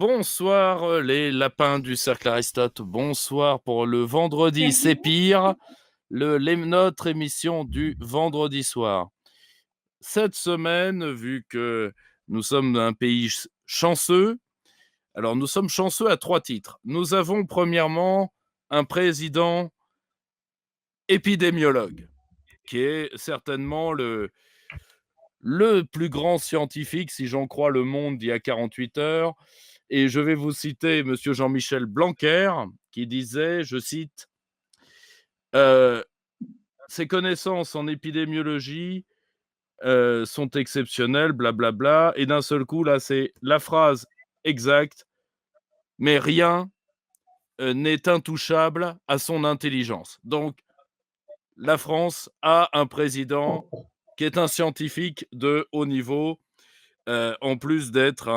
Bonsoir les lapins du cercle Aristote, bonsoir pour le vendredi, c'est pire, notre émission du vendredi soir. Cette semaine, vu que nous sommes un pays chanceux, alors nous sommes chanceux à 3 titres. Nous avons premièrement un président épidémiologue, qui est certainement le plus grand scientifique, si j'en crois Le Monde d'il y a 48 heures. Et je vais vous citer M. Jean-Michel Blanquer, qui disait, je cite, ses connaissances en épidémiologie sont exceptionnelles, blablabla. Et d'un seul coup, là, c'est la phrase exacte, mais rien n'est intouchable à son intelligence. Donc, la France a un président qui est un scientifique de haut niveau, en plus d'être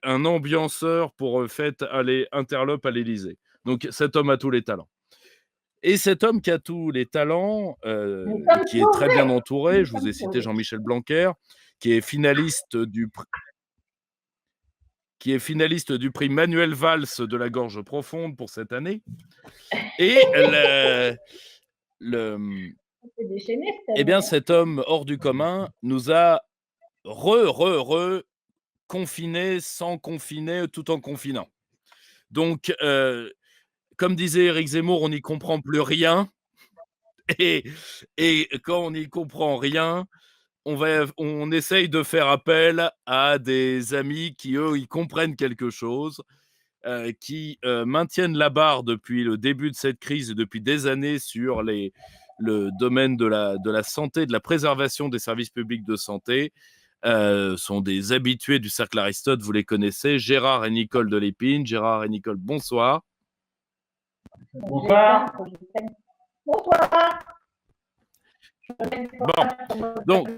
un ambianceur pour fête interlope à l'Élysée. Donc cet homme a tous les talents. Et cet homme qui a tous les talents, qui est très bien entouré, je vous ai cité Jean-Michel Blanquer, qui est finaliste du prix Manuel Valls de la Gorge Profonde pour cette année. Et eh bien, cet homme hors du commun nous a confinés sans confiner, tout en confinant. Donc, comme disait Éric Zemmour, on n'y comprend plus rien. Et quand on n'y comprend rien, on essaye de faire appel à des amis qui, eux, y comprennent quelque chose, qui maintiennent la barre depuis le début de cette crise et depuis des années sur le domaine de la santé, de la préservation des services publics de santé. Sont des habitués du cercle Aristote, vous les connaissez, Gérard et Nicole de Lépine. Gérard et Nicole, bonsoir. Bonsoir. Bonsoir. Bon, donc,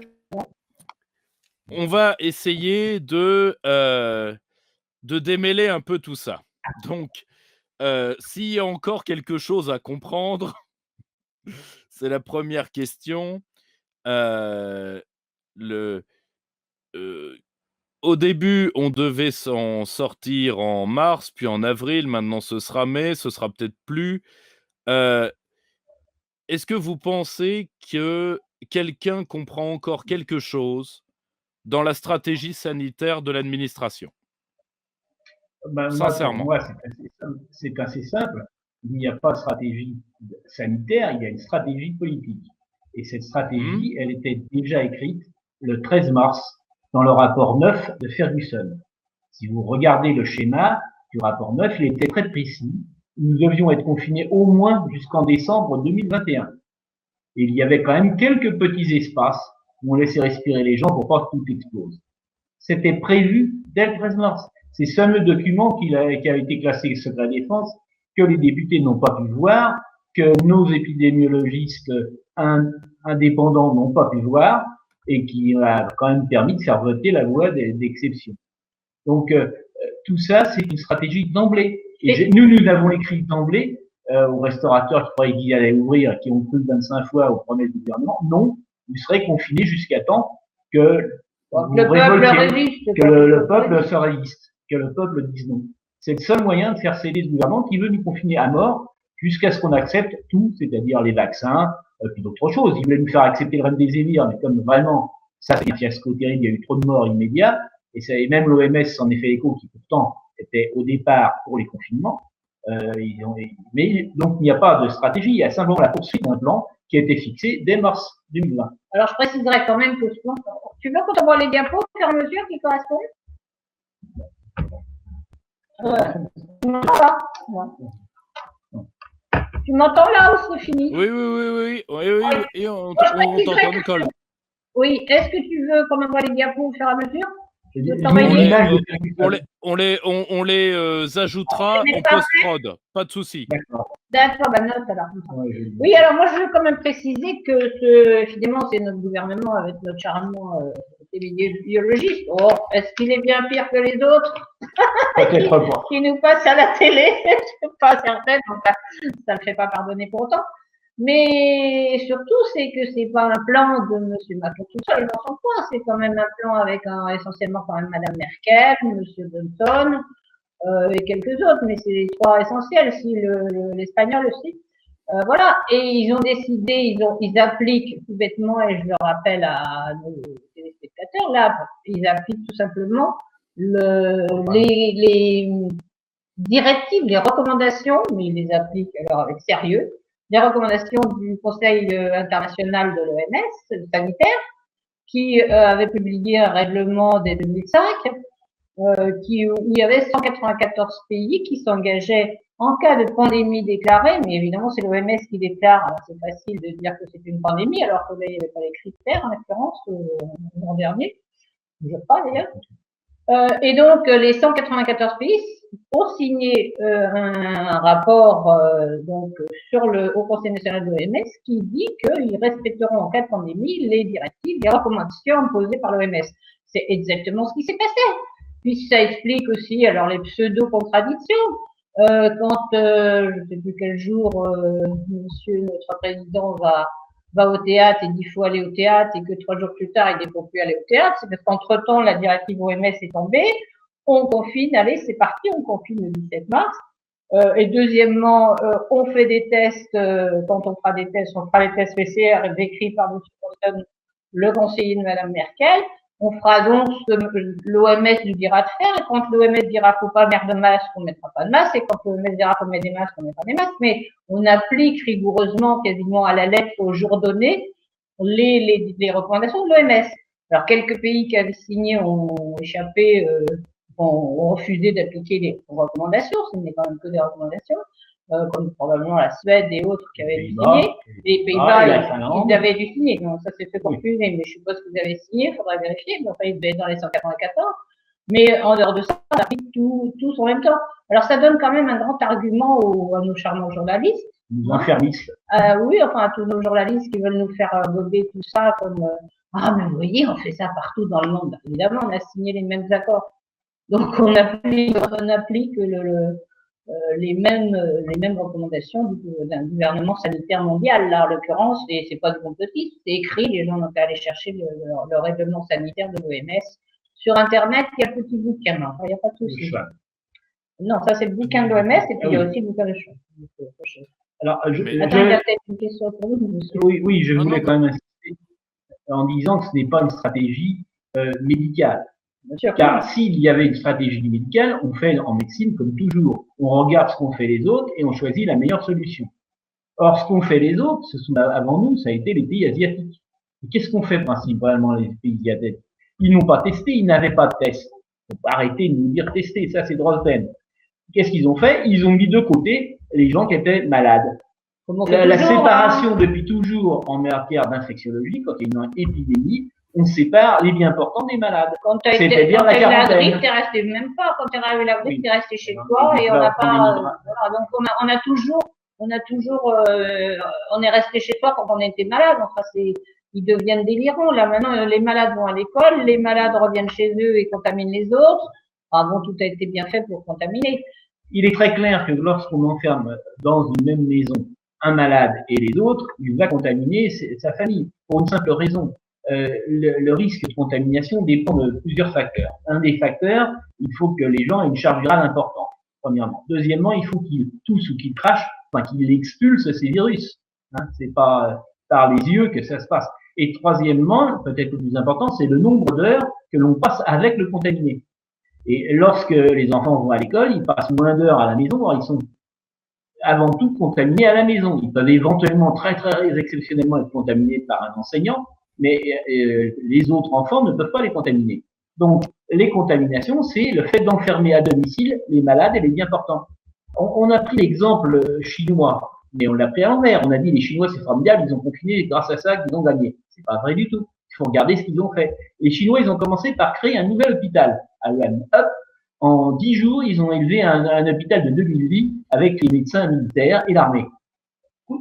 on va essayer de démêler un peu tout ça. Donc, s'il y a encore quelque chose à comprendre, c'est la première question. Au début, on devait s'en sortir en mars, puis en avril. Maintenant, ce sera mai, ce sera peut-être plus. Est-ce que vous pensez que quelqu'un comprend encore quelque chose dans la stratégie sanitaire de l'administration? Sincèrement. Pour moi, c'est assez simple. Il n'y a pas de stratégie sanitaire, il y a une stratégie politique. Et cette stratégie, elle était déjà écrite le 13 mars dans le rapport 9 de Ferguson. Si vous regardez le schéma du rapport 9, il était très précis. Nous devions être confinés au moins jusqu'en décembre 2021. Et il y avait quand même quelques petits espaces où on laissait respirer les gens pour pas que tout explose. C'était prévu dès le 13 mars. C'est ce fameux document qui a été classé secret défense, que les députés n'ont pas pu voir, que nos épidémiologistes indépendants n'ont pas pu voir, et qui a quand même permis de faire voter la loi d'exception. Donc, tout ça, c'est une stratégie d'emblée. Et nous avons écrit d'emblée aux restaurateurs qui croyaient qu'ils allaient ouvrir, qui ont cru 25 fois au premier gouvernement, non, vous serez confinés jusqu'à temps que le peuple se résiste, que le peuple dise non. C'est le seul moyen de faire céder ce gouvernement qui veut nous confiner à mort jusqu'à ce qu'on accepte tout, c'est-à-dire les vaccins, puis d'autres choses. Il voulait nous faire accepter le remdesivir, mais comme vraiment, ça c'est un fiasco terrible, il y a eu trop de morts immédiats, et même l'OMS s'en est fait écho, qui pourtant était au départ pour les confinements. Mais donc il n'y a pas de stratégie, il y a simplement la poursuite d'un plan qui a été fixé dès mars 2020. Alors je préciserai quand même que tu veux qu'on t'envoie les diapos au fur et à mesure qui correspondent? Tu m'entends là ou c'est fini? Oui, on t'entend, Nicole. Oui, est-ce que tu veux qu'on envoie les diapos au fur et à mesure? On les ajoutera en post-prod, pas de souci. D'accord, note alors. Oui, alors moi je veux quand même préciser que évidemment c'est notre gouvernement avec notre charmant épidémiologiste. Oh, est-ce qu'il est bien pire que les autres? Peut-être pas. Qui nous passe à la télé? Je ne suis pas certaine, enfin, ça ne me fait pas pardonner pour autant. Mais surtout, c'est que c'est pas un plan de M. Macron tout seul dans son coin, c'est quand même un plan avec essentiellement quand même Mme Merkel, M. Johnson et quelques autres, mais c'est les trois essentiels, si l'espagnol aussi. Voilà, et ils ont décidé, ils appliquent tout bêtement, et je le rappelle à nos téléspectateurs, là, ils appliquent tout simplement les directives, les recommandations, mais ils les appliquent alors avec sérieux, les recommandations du Conseil international de l'OMS sanitaire, qui avait publié un règlement dès 2005, où il y avait 194 pays qui s'engageaient en cas de pandémie déclarée, mais évidemment c'est l'OMS qui déclare, alors c'est facile de dire que c'est une pandémie, alors que là il n'y avait pas les critères en l'occurrence l'an dernier, je crois d'ailleurs. Et donc les 194 pays ont signé un rapport donc sur au Conseil national de l'OMS qui dit qu'ils respecteront en cas de pandémie les directives, les recommandations imposées par l'OMS. C'est exactement ce qui s'est passé. Puis ça explique aussi alors les pseudo-contradictions. Quand je ne sais plus quel jour Monsieur notre président va au théâtre et dit qu'il faut aller au théâtre et que 3 jours plus tard il ne faut plus aller au théâtre, c'est parce qu'entre-temps la directive OMS est tombée, on confine, allez c'est parti, on confine le 17 mars. Et deuxièmement, on fait des tests, quand on fera des tests, on fera les tests PCR décrits par M. Johnson, le conseiller de Mme Merkel. On fera donc ce que l'OMS nous dira de faire, et quand l'OMS dira faut pas mettre de masque, on mettra pas de masque, et quand l'OMS dira faut mettre des masques, on mettra des masques, mais on applique rigoureusement, quasiment à la lettre au jour donné, les recommandations de l'OMS. Alors, quelques pays qui avaient signé ont échappé, ont refusé d'appliquer les recommandations, ce n'est quand même que des recommandations, comme probablement la Suède et autres qui avaient dû signer. Les Pays-Bas, ils avaient dû signer. Non, ça s'est fait confuser, mais je suppose qu'ils avaient signé, il faudrait vérifier. Mais enfin, ils devaient être dans les 194. Mais en dehors de ça, on applique tous en même temps. Alors, ça donne quand même un grand argument à nos charmants journalistes. Enfermistes. Oui, enfin, à tous nos journalistes qui veulent nous faire gober tout ça comme ah, mais vous voyez, on fait ça partout dans le monde. Évidemment, on a signé les mêmes accords. Donc, on applique les mêmes recommandations d'un gouvernement sanitaire mondial. Là, en l'occurrence, c'est pas de complotisme, c'est écrit, les gens ont qu'à aller chercher le règlement sanitaire de l'OMS. Sur Internet, il y a le petit bouquin, il n'y a pas de souci. Non, ça c'est le bouquin de l'OMS, et puis il y a aussi le bouquin de Schwab. Alors, attends, il y a peut-être une question pour vous. Oui, je voulais quand même insister en disant que ce n'est pas une stratégie médicale. Car s'il y avait une stratégie médicale, on fait en médecine comme toujours. On regarde ce qu'ont fait les autres et on choisit la meilleure solution. Or, ce qu'ont fait les autres, avant nous, ça a été les pays asiatiques. Et qu'est-ce qu'ont fait principalement les pays asiatiques? Ils n'ont pas testé, ils n'avaient pas de test. Faut pas arrêter de nous dire tester, ça c'est droit de peine. Qu'est-ce qu'ils ont fait? Ils ont mis de côté les gens qui étaient malades. La séparation depuis toujours en matière d'infectiologie, quand il y a une épidémie, on sépare les bien portants des malades. Quand tu as eu la grippe, tu es resté même pas. Quand tu as eu la grippe, tu es resté chez toi et on n'a pas. Voilà, donc on est resté chez toi quand on était malade. Enfin, ils deviennent délirants. Là maintenant, les malades vont à l'école, les malades reviennent chez eux et contaminent les autres. Ah bon, tout a été bien fait pour contaminer. Il est très clair que lorsqu'on enferme dans une même maison un malade et les autres, il va contaminer sa famille pour une simple raison. Le risque de contamination dépend de plusieurs facteurs. Un des facteurs, il faut que les gens aient une charge virale importante, premièrement. Deuxièmement, il faut qu'ils toussent ou qu'ils crachent, enfin qu'ils expulsent ces virus. C'est pas par les yeux que ça se passe. Et troisièmement, peut-être le plus important, c'est le nombre d'heures que l'on passe avec le contaminé. Et lorsque les enfants vont à l'école, ils passent moins d'heures à la maison, alors ils sont avant tout contaminés à la maison. Ils peuvent éventuellement très exceptionnellement être contaminés par un enseignant, mais les autres enfants ne peuvent pas les contaminer. Donc, les contaminations, c'est le fait d'enfermer à domicile les malades et les bien portants. On a pris l'exemple chinois, mais on l'a pris à l'envers. On a dit les Chinois, c'est formidable, ils ont confiné, grâce à ça, qu'ils ont gagné. C'est pas vrai du tout. Il faut regarder ce qu'ils ont fait. Les Chinois, ils ont commencé par créer un nouvel hôpital à Wuhan. Hop, en 10 jours, ils ont élevé un hôpital de 2000 lits avec les médecins militaires et l'armée.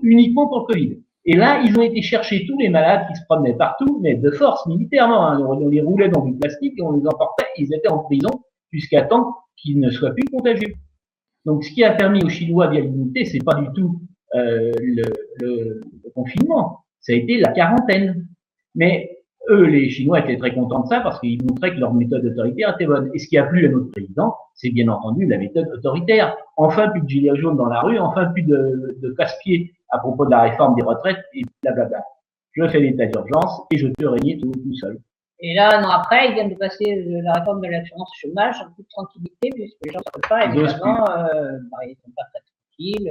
Uniquement pour le Covid. Et là, ils ont été chercher tous les malades qui se promenaient partout, mais de force, militairement. On les roulait dans du plastique et on les emportait. Ils étaient en prison jusqu'à temps qu'ils ne soient plus contagieux. Donc, ce qui a permis aux Chinois d'y limiter, c'est pas du tout le confinement, ça a été la quarantaine. Mais eux, les Chinois, étaient très contents de ça parce qu'ils montraient que leur méthode autoritaire était bonne. Et ce qui a plu à notre président, c'est bien entendu la méthode autoritaire. Enfin, plus de gilets jaunes dans la rue, enfin, plus de casse-pieds à propos de la réforme des retraites et blablabla. Je fais l'état d'urgence et je peux régner tout seul. Et là, un an après, ils viennent de passer la réforme de l'assurance chômage en toute tranquillité, puisque les gens ne savent pas, évidemment, ils ne sont pas très tranquilles.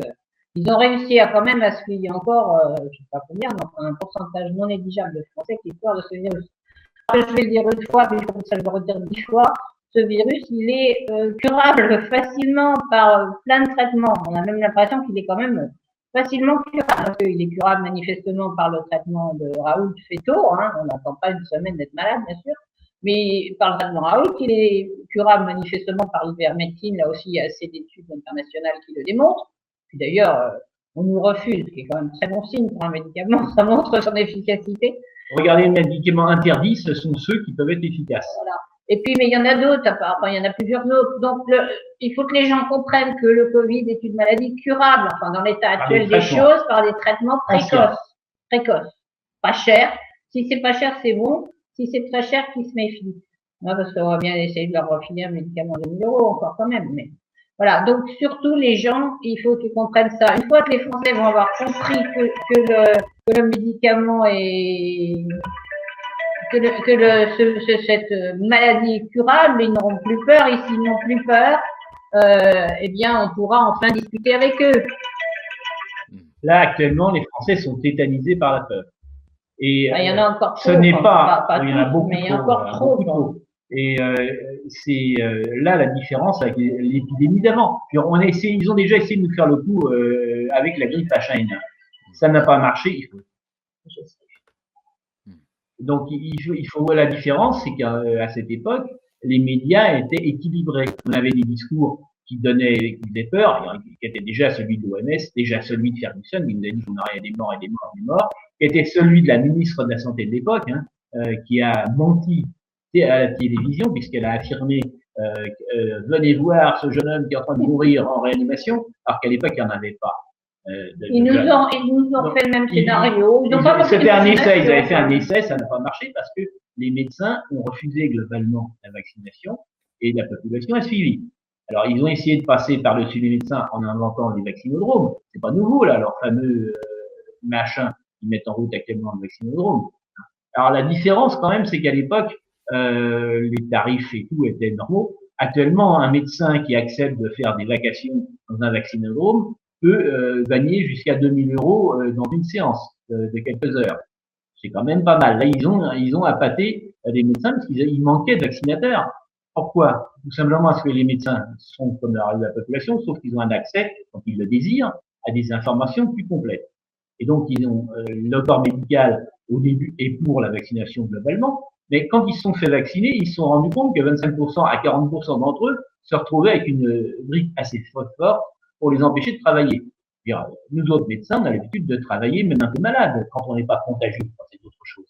Ils ont réussi à quand même à ce qu'il y ait encore, je ne sais pas combien, mais un pourcentage non négligeable de Français qui peur de ce virus. Alors, je vais le dire une fois, puis comme ça je vais le redire 10 fois, ce virus, il est curable facilement par plein de traitements. On a même l'impression qu'il est quand même facilement curable, parce qu'il est curable manifestement par le traitement de Raoult Fetto, hein, on n'attend pas une semaine d'être malade, bien sûr, mais par le traitement de Raoult, il est curable manifestement par l'ivermectine, là aussi il y a assez d'études internationales qui le démontrent, puis d'ailleurs, on nous refuse, ce qui est quand même très bon signe pour un médicament, ça montre son efficacité. Regardez, les médicaments interdits, ce sont ceux qui peuvent être efficaces. Voilà. Et puis, mais il y en a d'autres, enfin, il y en a plusieurs autres. Donc, il faut que les gens comprennent que le Covid est une maladie curable, enfin, dans l'état actuel des choses, par des traitements précoces. Pas cher. Si c'est pas cher, c'est bon. Si c'est très cher, qu'ils se méfient. Non, parce qu'on va bien essayer de leur refiler un médicament de 1000 € encore quand même, mais voilà. Donc, surtout, les gens, il faut qu'ils comprennent ça. Une fois que les Français vont avoir compris que le médicament est, cette maladie est curable, ils n'auront plus peur, et s'ils n'ont plus peur, eh bien, on pourra enfin discuter avec eux. Là, actuellement, les Français sont tétanisés par la peur. Et il y en a encore trop. Ce n'est pas, il y en a beaucoup mais il y a encore trop. Et c'est là la différence avec l'épidémie d'avant. Ils ont déjà essayé de nous faire le coup avec la grippe H1N1. Ça n'a pas marché. Il faut. Donc il faut voir la différence, c'est qu'à cette époque, les médias étaient équilibrés. On avait des discours qui faisaient peur, qui étaient déjà celui de l'OMS, déjà celui de Ferguson, qui nous a dit qu'on aurait des morts et des morts et des morts, qui était celui de la ministre de la Santé de l'époque, qui a menti à la télévision, puisqu'elle a affirmé venez voir ce jeune homme qui est en train de mourir en réanimation, alors qu'à l'époque, il n'y en avait pas. Ils nous ont fait le même scénario. C'était un essai, ils avaient fait un essai, ça n'a pas marché parce que les médecins ont refusé globalement la vaccination et la population a suivi. Alors, ils ont essayé de passer par-dessus les médecins en inventant des vaccinodromes. C'est pas nouveau, là, leur fameux machin qu'ils mettent en route actuellement le vaccinodrome. Alors, la différence, quand même, c'est qu'à l'époque, les tarifs et tout étaient normaux. Actuellement, un médecin qui accepte de faire des vacations dans un vaccinodrome peut gagner jusqu'à 2000 € dans une séance de quelques heures. C'est quand même pas mal. Là, ils ont appâté des médecins parce qu'il manquait de vaccinateurs. Pourquoi? Tout simplement parce que les médecins sont comme la population, sauf qu'ils ont un accès, quand ils le désirent, à des informations plus complètes. Et donc, ils ont le corps médical au début et pour la vaccination globalement, mais quand ils se sont fait vacciner, ils se sont rendus compte que 25% à 40% d'entre eux se retrouvaient avec une grippe assez forte pour les empêcher de travailler. Nous autres médecins, on a l'habitude de travailler même un peu malade quand on n'est pas contagieux, c'est autre chose.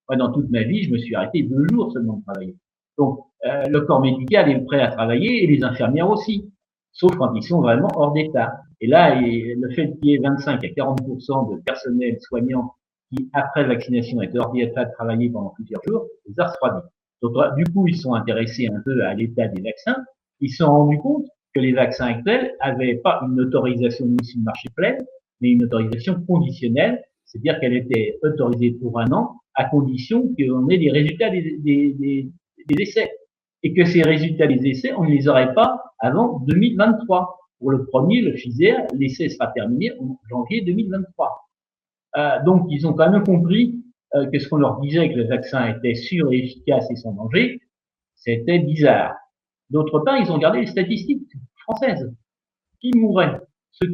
Moi, dans toute ma vie, je me suis arrêté 2 jours seulement de travailler. Donc, le corps médical est prêt à travailler et les infirmières aussi, sauf quand ils sont vraiment hors d'état. Et là, le fait qu'il y ait 25 à 40% de personnel soignant qui, après vaccination, est hors d'état de travailler pendant plusieurs jours, les a refroidis. Donc, du coup, ils sont intéressés un peu à l'état des vaccins. Ils se sont rendus compte que les vaccins actuels avaient pas une autorisation mise sur le marché pleine, mais une autorisation conditionnelle, c'est-à-dire qu'elle était autorisée pour 1 an, à condition qu'on ait les résultats des essais. Et que ces résultats des essais, on ne les aurait pas avant 2023. Pour le premier, le Pfizer, l'essai sera terminé en janvier 2023. Donc, ils ont quand même compris que ce qu'on leur disait que le vaccin était sûr et efficace et sans danger, c'était bizarre. D'autre part, ils ont regardé les statistiques françaises. Qui mouraient?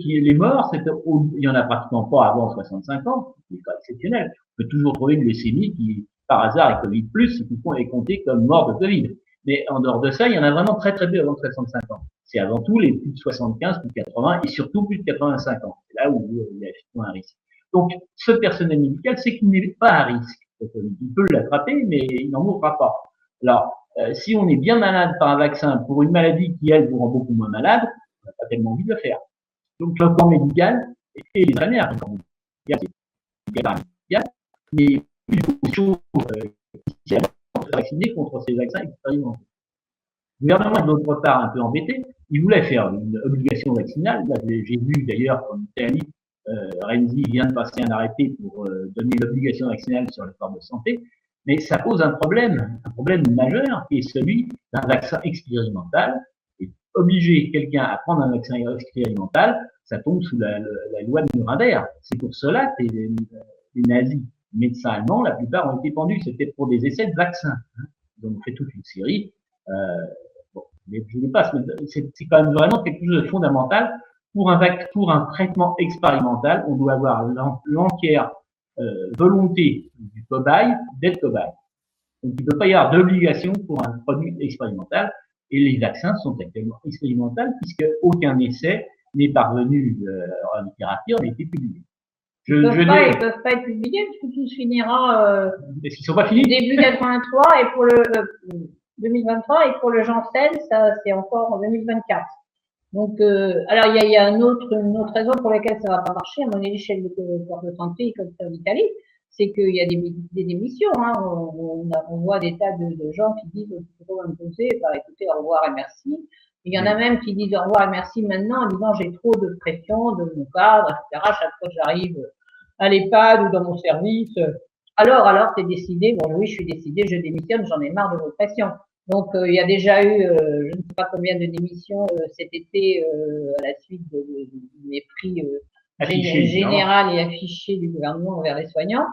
Les morts, il y en a pratiquement pas avant 65 ans, c'est pas exceptionnel. On peut toujours trouver une leucémie qui, par hasard, est Covid+, qui est comptée comme mort de Covid. Mais en dehors de ça, il y en a vraiment très très peu avant 65 ans. C'est avant tout les plus de 75, plus de 80 et surtout plus de 85 ans. C'est là où il y a effectivement un risque. Donc, ce personnel médical sait qu'il n'est pas à risque. Il peut l'attraper, mais il n'en mourra pas. Alors, si on est bien malade par un vaccin pour une maladie qui, elle, vous rend beaucoup moins malade, on n'a pas tellement envie de le faire. Donc, le corps médical et les années, mais une position vaccinée contre ces vaccins expérimentaux. Le gouvernement, d'autre part, un peu embêté, il voulait faire une obligation vaccinale. Là, j'ai vu d'ailleurs qu'en Italie, Renzi vient de passer un arrêté pour donner l'obligation vaccinale sur le corps de santé, mais ça pose un problème majeur, qui est celui d'un vaccin expérimental. Et obliger quelqu'un à prendre un vaccin expérimental, ça tombe sous la loi de Nuremberg. C'est pour cela que les nazis, les médecins allemands, la plupart ont été pendus. C'était pour des essais de vaccins. Ils ont fait toute une série. Bon, je ne passe, c'est quand même vraiment quelque chose de fondamental. Pour un traitement expérimental, on doit avoir l'entière volonté du cobaye d'être cobaye. Donc, il ne peut pas y avoir d'obligation pour un produit expérimental. Et les vaccins sont actuellement expérimentaux puisque aucun essai n'est parvenu en littérature, n'a été publié. Ils peuvent pas être publiés parce que tout se finira est-ce qu'ils sont pas finis début 83 et pour le 2023 et pour le Janssen, ça c'est encore en 2024. Donc, alors il y a une autre raison pour laquelle ça va pas marcher à mon échelle de corps de santé comme ça en Italie, c'est qu'il y a des démissions. Hein. On voit des tas de gens qui disent qu'il faut imposer, bah, écoutez, au revoir et merci. Il y en a même qui disent au revoir et merci maintenant en disant j'ai trop de pression de mon cadre, etc. Chaque fois que j'arrive à l'EHPAD ou dans mon service, alors t'es décidé, bon oui je suis décidé, je démissionne, j'en ai marre de vos pressions. Donc il y a déjà eu je ne sais pas combien de démissions cet été à la suite du mépris général et affiché du gouvernement envers les soignants.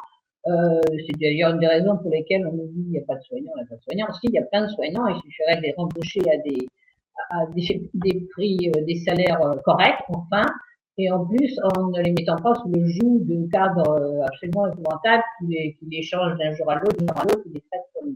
C'est d'ailleurs une des raisons pour lesquelles on nous dit il n'y a pas de soignants, il n'y a pas de soignants. Si, il y a plein de soignants, il suffirait de les rembaucher à des prix, des salaires corrects, enfin, et en plus en ne les mettant pas sous le joug de cadres absolument épouvantables qui les changent d'un jour à l'autre, qui les traitent comme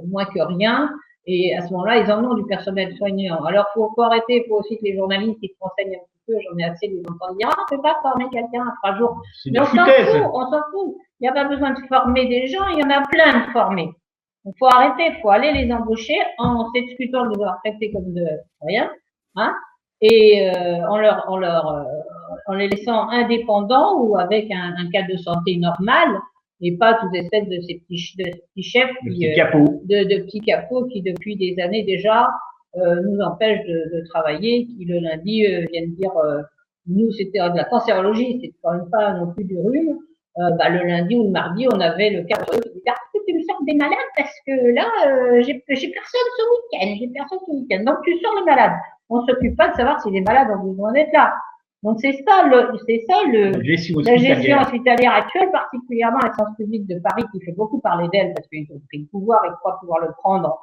moins que rien. Et à ce moment-là, ils en ont du personnel soignant. Alors, faut arrêter, faut aussi que les journalistes ils se renseignent un petit peu. J'en ai assez de les entendre dire, on ne peut pas former quelqu'un à 3 jours. Mais on s'en fout. Il n'y a pas besoin de former des gens, il y en a plein de formés. Il faut arrêter, il faut aller les embaucher en s'excusant de les avoir traités comme de rien, hein, et en les laissant indépendants ou avec un cadre de santé normal, et pas toutes espèces de ces petits chefs de petits capots qui depuis des années déjà nous empêchent de travailler, qui le lundi viennent dire nous c'était de la cancérologie, c'est quand même pas non plus du rhume. Le lundi ou le mardi, on avait le cadre qui disait tu me sors des malades parce que là j'ai personne ce week-end. Donc tu sors les malades. On s'occupe pas de savoir si les malades ont besoin d'être là. Donc c'est ça la gestion hospitalière actuelle, particulièrement la science publique de Paris qui fait beaucoup parler d'elle parce qu'ils ont pris le pouvoir et croient pouvoir le prendre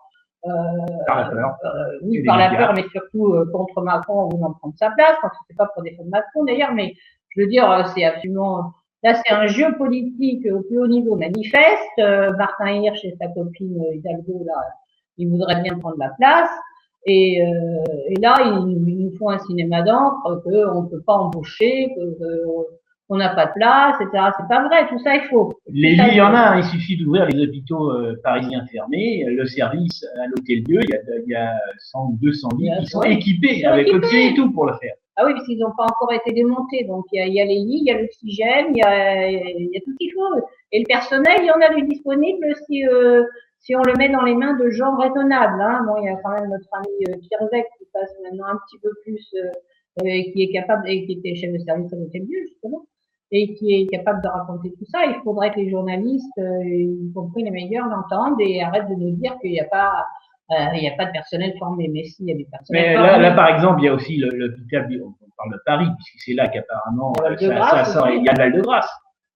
par la peur. Oui, par la peur, mais surtout contre Macron ou voulant prendre sa place. Enfin, c'est pas pour défendre Macron d'ailleurs, mais je veux dire, c'est absolument. Là, c'est un jeu politique au plus haut niveau manifeste. Martin Hirsch et sa copine Hidalgo, là, ils voudraient bien prendre la place. Et là, ils nous font un cinéma d'encre qu'on ne peut pas embaucher, qu'on n'a pas de place, etc. C'est pas vrai, tout ça est faux. Les lits, il y en a, il suffit d'ouvrir les hôpitaux parisiens fermés. Le service à l'Hôtel-Dieu, il y a 100 ou 200 lits qui sont équipés avec oxygène et tout pour le faire. Ah oui, parce qu'ils n'ont pas encore été démontés. Donc, il y a les lits, il y a l'oxygène, il y a tout ce qu'il faut. Et le personnel, il y en a du disponible si on le met dans les mains de gens raisonnables. Hein. Bon, il y a quand même notre ami Kirvec qui passe maintenant un petit peu plus, qui est capable, et qui était chef de service à l'Hôtel-Dieu, justement, et qui est capable de raconter tout ça. Il faudrait que les journalistes, y compris les meilleurs, l'entendent et arrêtent de nous dire qu'il n'y a pas de personnel formé, mais si, il y a des personnels formés. Mais là, par exemple, il y a aussi l'hôpital, on parle de Paris, puisque c'est là qu'apparemment ça sort, il y a Val-de-Grâce.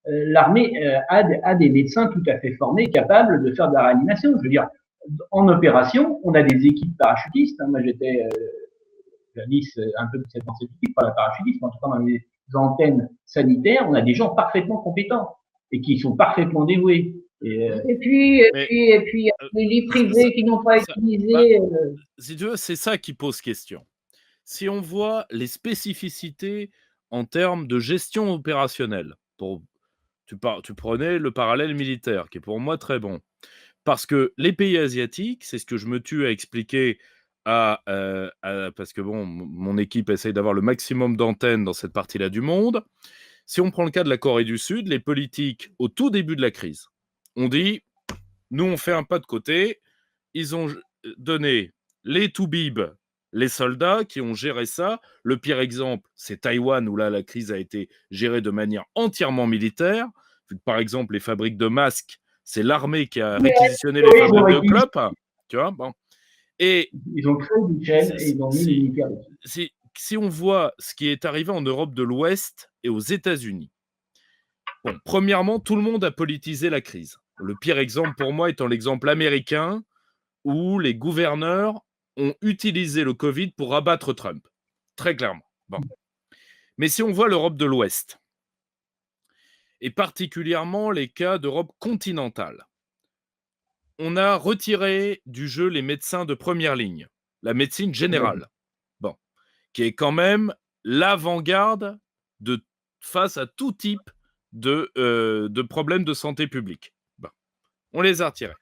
L'armée a des médecins tout à fait formés, capables de faire de la réanimation. Je veux dire, en opération, on a des équipes parachutistes. Moi, j'étais jadis un peu dans cette équipe, pas la parachutiste, mais en tout cas dans les antennes sanitaires, on a des gens parfaitement compétents et qui sont parfaitement dévoués. Et puis, les privés qui n'ont pas utilisé. Si tu veux, c'est ça qui pose question. Si on voit les spécificités en termes de gestion opérationnelle, tu prenais le parallèle militaire, qui est pour moi très bon. Parce que les pays asiatiques, c'est ce que je me tue à expliquer parce que bon, mon équipe essaye d'avoir le maximum d'antennes dans cette partie-là du monde. Si on prend le cas de la Corée du Sud, les politiques, au tout début de la crise, ont dit, nous on fait un pas de côté, ils ont donné les toubibs, les soldats qui ont géré ça. Le pire exemple, c'est Taïwan, où là la crise a été gérée de manière entièrement militaire. Par exemple, les fabriques de masques, c'est l'armée qui a réquisitionné les fabriques de clopes. Tu vois, bon. Et ils ont créé une chaîne et ils ont mis les militaires dessus. Si on voit ce qui est arrivé en Europe de l'Ouest et aux États-Unis, bon, premièrement, tout le monde a politisé la crise. Le pire exemple pour moi étant l'exemple américain, où les gouverneurs ont utilisé le Covid pour abattre Trump. Très clairement. Bon. Mais si on voit l'Europe de l'Ouest, et particulièrement les cas d'Europe continentale, on a retiré du jeu les médecins de première ligne, la médecine générale, bon, qui est quand même l'avant-garde face à tout type de problèmes de santé publique. Bon. On les a retirés.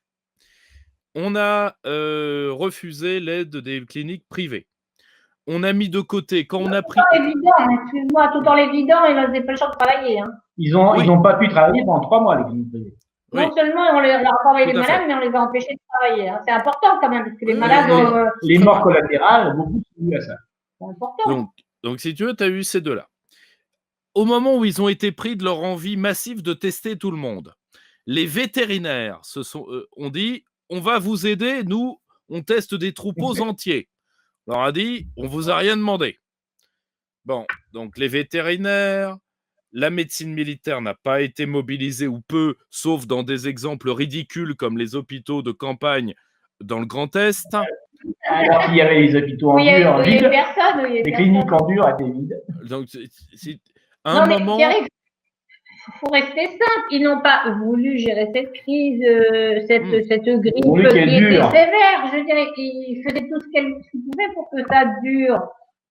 On a refusé l'aide des cliniques privées. On a mis de côté, quand on a pris... Excuse-moi, tout en l'évident, ils n'avaient pas le choix de travailler. Hein. Ils n'ont pas pu travailler pendant 3 mois, les cliniques privées. Non seulement on leur a envoyé les malades, mais on les a empêchés de travailler. Hein. C'est important quand même, parce que les malades... Les morts collatérales, beaucoup sont dues à ça. C'est important. Donc, si tu veux, tu as eu ces deux-là. Au moment où ils ont été pris de leur envie massive de tester tout le monde, les vétérinaires ont dit, on va vous aider, nous, on teste des troupeaux entiers. On leur a dit, on vous a rien demandé. Bon, donc les vétérinaires, la médecine militaire n'a pas été mobilisée ou peu, sauf dans des exemples ridicules comme les hôpitaux de campagne dans le Grand Est. Alors qu'il y avait les hôpitaux en dur, vides, les cliniques en dur étaient vides. Donc, à un moment... Il faut rester simple. Ils n'ont pas voulu gérer cette crise, cette grippe qui était sévère. Je dirais qu'ils faisaient tout ce qu'ils pouvaient pour que ça dure.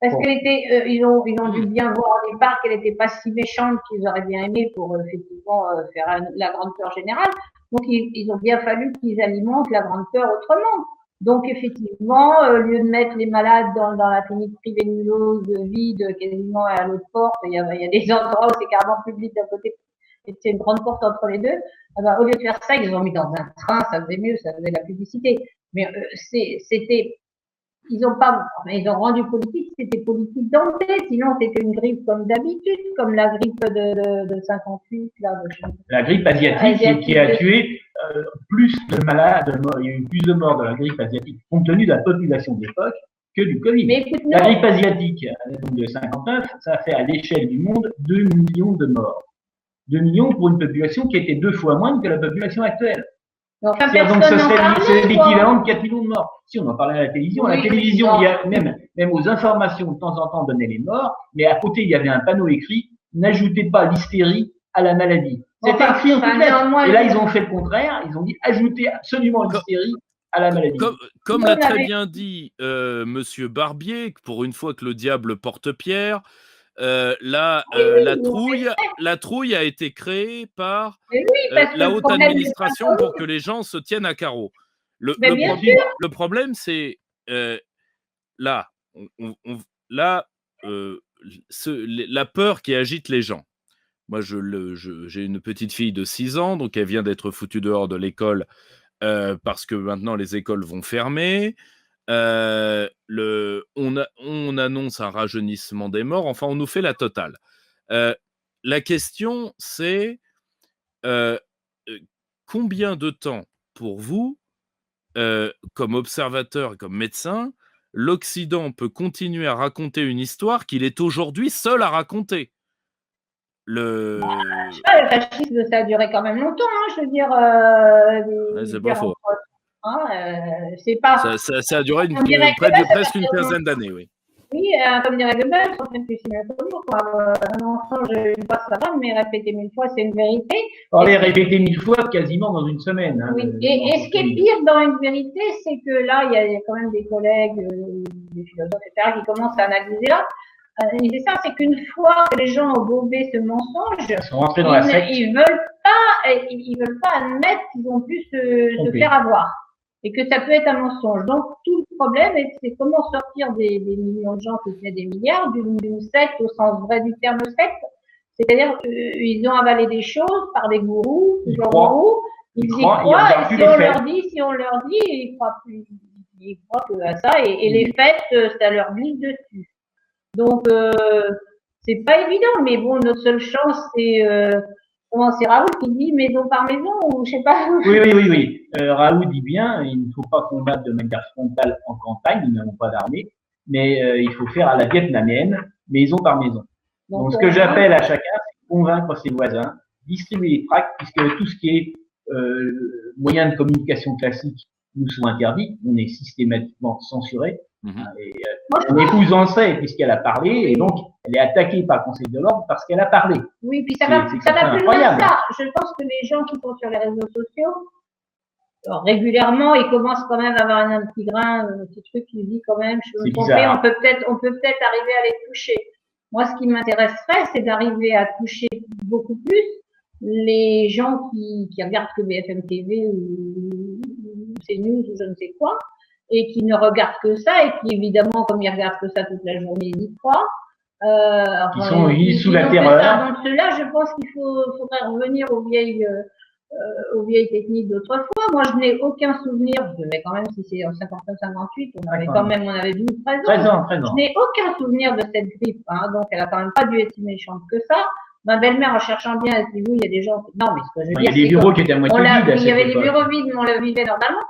Parce ils ont dû bien voir au départ qu'elle n'était pas si méchante qu'ils auraient bien aimé pour effectivement faire la grande peur générale. Donc ils ont bien fallu qu'ils alimentent la grande peur autrement. Donc effectivement, au lieu de mettre les malades dans la clinique privée nulose vide quasiment à l'autre porte, il y a des endroits où c'est carrément public d'un côté et c'est une grande porte entre les deux. Au lieu de faire ça, ils les ont mis dans un train, ça faisait mieux, ça faisait de la publicité. Mais ils ont rendu politique, c'était politique d'emblée, sinon c'était une grippe comme d'habitude, comme la grippe de 58. La grippe asiatique qui a tué plus de malades, il y a eu plus de morts de la grippe asiatique, compte tenu de la population de l'époque, que du Covid. La grippe asiatique de 59, ça a fait à l'échelle du monde 2 millions de morts. 2 millions pour une population qui était 2 fois moindre que la population actuelle. Donc c'est l'équivalent de 4 millions de morts. Si on en parlait à la télévision, il y a même aux informations de temps en temps on donnait les morts, mais à côté il y avait un panneau écrit « N'ajoutez pas l'hystérie à la maladie ». C'était écrit en toutes lettres. Et là ils ont fait le contraire, ils ont dit « Ajoutez absolument l'hystérie à la maladie ». Comme l'a très bien dit Monsieur Barbier, pour une fois que le diable porte pierre, la trouille a été créée par la haute administration pour que les gens se tiennent à carreau. Le problème, c'est la peur qui agite les gens. Moi, j'ai une petite fille de 6 ans, donc elle vient d'être foutue dehors de l'école parce que maintenant les écoles vont fermer. On annonce un rajeunissement des morts, enfin on nous fait la totale. La question c'est combien de temps pour vous, comme observateur et comme médecin, l'Occident peut continuer à raconter une histoire qu'il est aujourd'hui seul à raconter? Le fascisme, ça a duré quand même longtemps, hein, je veux dire. C'est pas faux. C'est pas... ça a duré presque une quinzaine d'années, oui. Oui, comme dirait Goebbels, en fait, c'est un mensonge une fois, ça va, mais répéter 1000 fois, c'est une vérité. On les répéter 1000 fois quasiment dans une semaine. Hein, oui, et ce qui est pire dans une vérité, c'est que là, il y a quand même des collègues, des philosophes, etc., qui commencent à analyser là. Et c'est ça, c'est qu'une fois que les gens ont gobé ce mensonge, ils veulent pas admettre qu'ils ont pu se faire avoir et que ça peut être un mensonge. Donc tout le problème, et c'est comment sortir des millions de gens qui étaient des milliards d'une secte au sens vrai du terme secte. C'est-à-dire qu'ils ont avalé des choses par des gourous, plusieurs gourous, ils y croient, et si on leur dit, ils croient plus, ils croient que à ça, et les faits, ça leur glisse dessus. Donc, c'est pas évident, mais bon, notre seule chance, c'est c'est Raoul qui dit maison par maison, ou je sais pas. Oui. Raoul dit bien, il ne faut pas combattre de manière frontale en campagne, nous n'avons pas d'armée, mais il faut faire à la vietnamienne, maison par maison. Donc ce que j'appelle à chacun, c'est convaincre ses voisins, distribuer les tracts, puisque tout ce qui est moyens de communication classiques nous sont interdits, on est systématiquement censuré. Et, mon épouse en sait puisqu'elle a parlé, et donc elle est attaquée par le Conseil de l'ordre parce qu'elle a parlé. Oui, puis ça va plus loin que ça. Je pense que les gens qui sont sur les réseaux sociaux, régulièrement, ils commencent quand même à avoir un petit grain, un petit truc qui dit quand même, je me tromper, on peut peut-être arriver à les toucher. Moi, ce qui m'intéresserait, c'est d'arriver à toucher beaucoup plus les gens qui regardent que BFM TV ou CNews ou je ne sais quoi, et qui ne regardent que ça, et qui, évidemment, comme ils regardent que ça toute la journée, ils y croient. Ils sont sous la terreur. Donc, ceux-là, je pense qu'il faudrait revenir aux vieilles techniques d'autrefois. Moi, je n'ai aucun souvenir, mais quand même, si c'est en 59-58, on avait 12-13 ans. Je n'ai aucun souvenir de cette grippe, hein, donc elle a quand même pas dû être si méchante que ça. Ma belle-mère, en cherchant bien, elle dit oui, il y a des gens. Non, mais ce que je veux dire, il y a des bureaux qui étaient à moitié vides. Il y avait des bureaux vides, mais on le vivait normalement.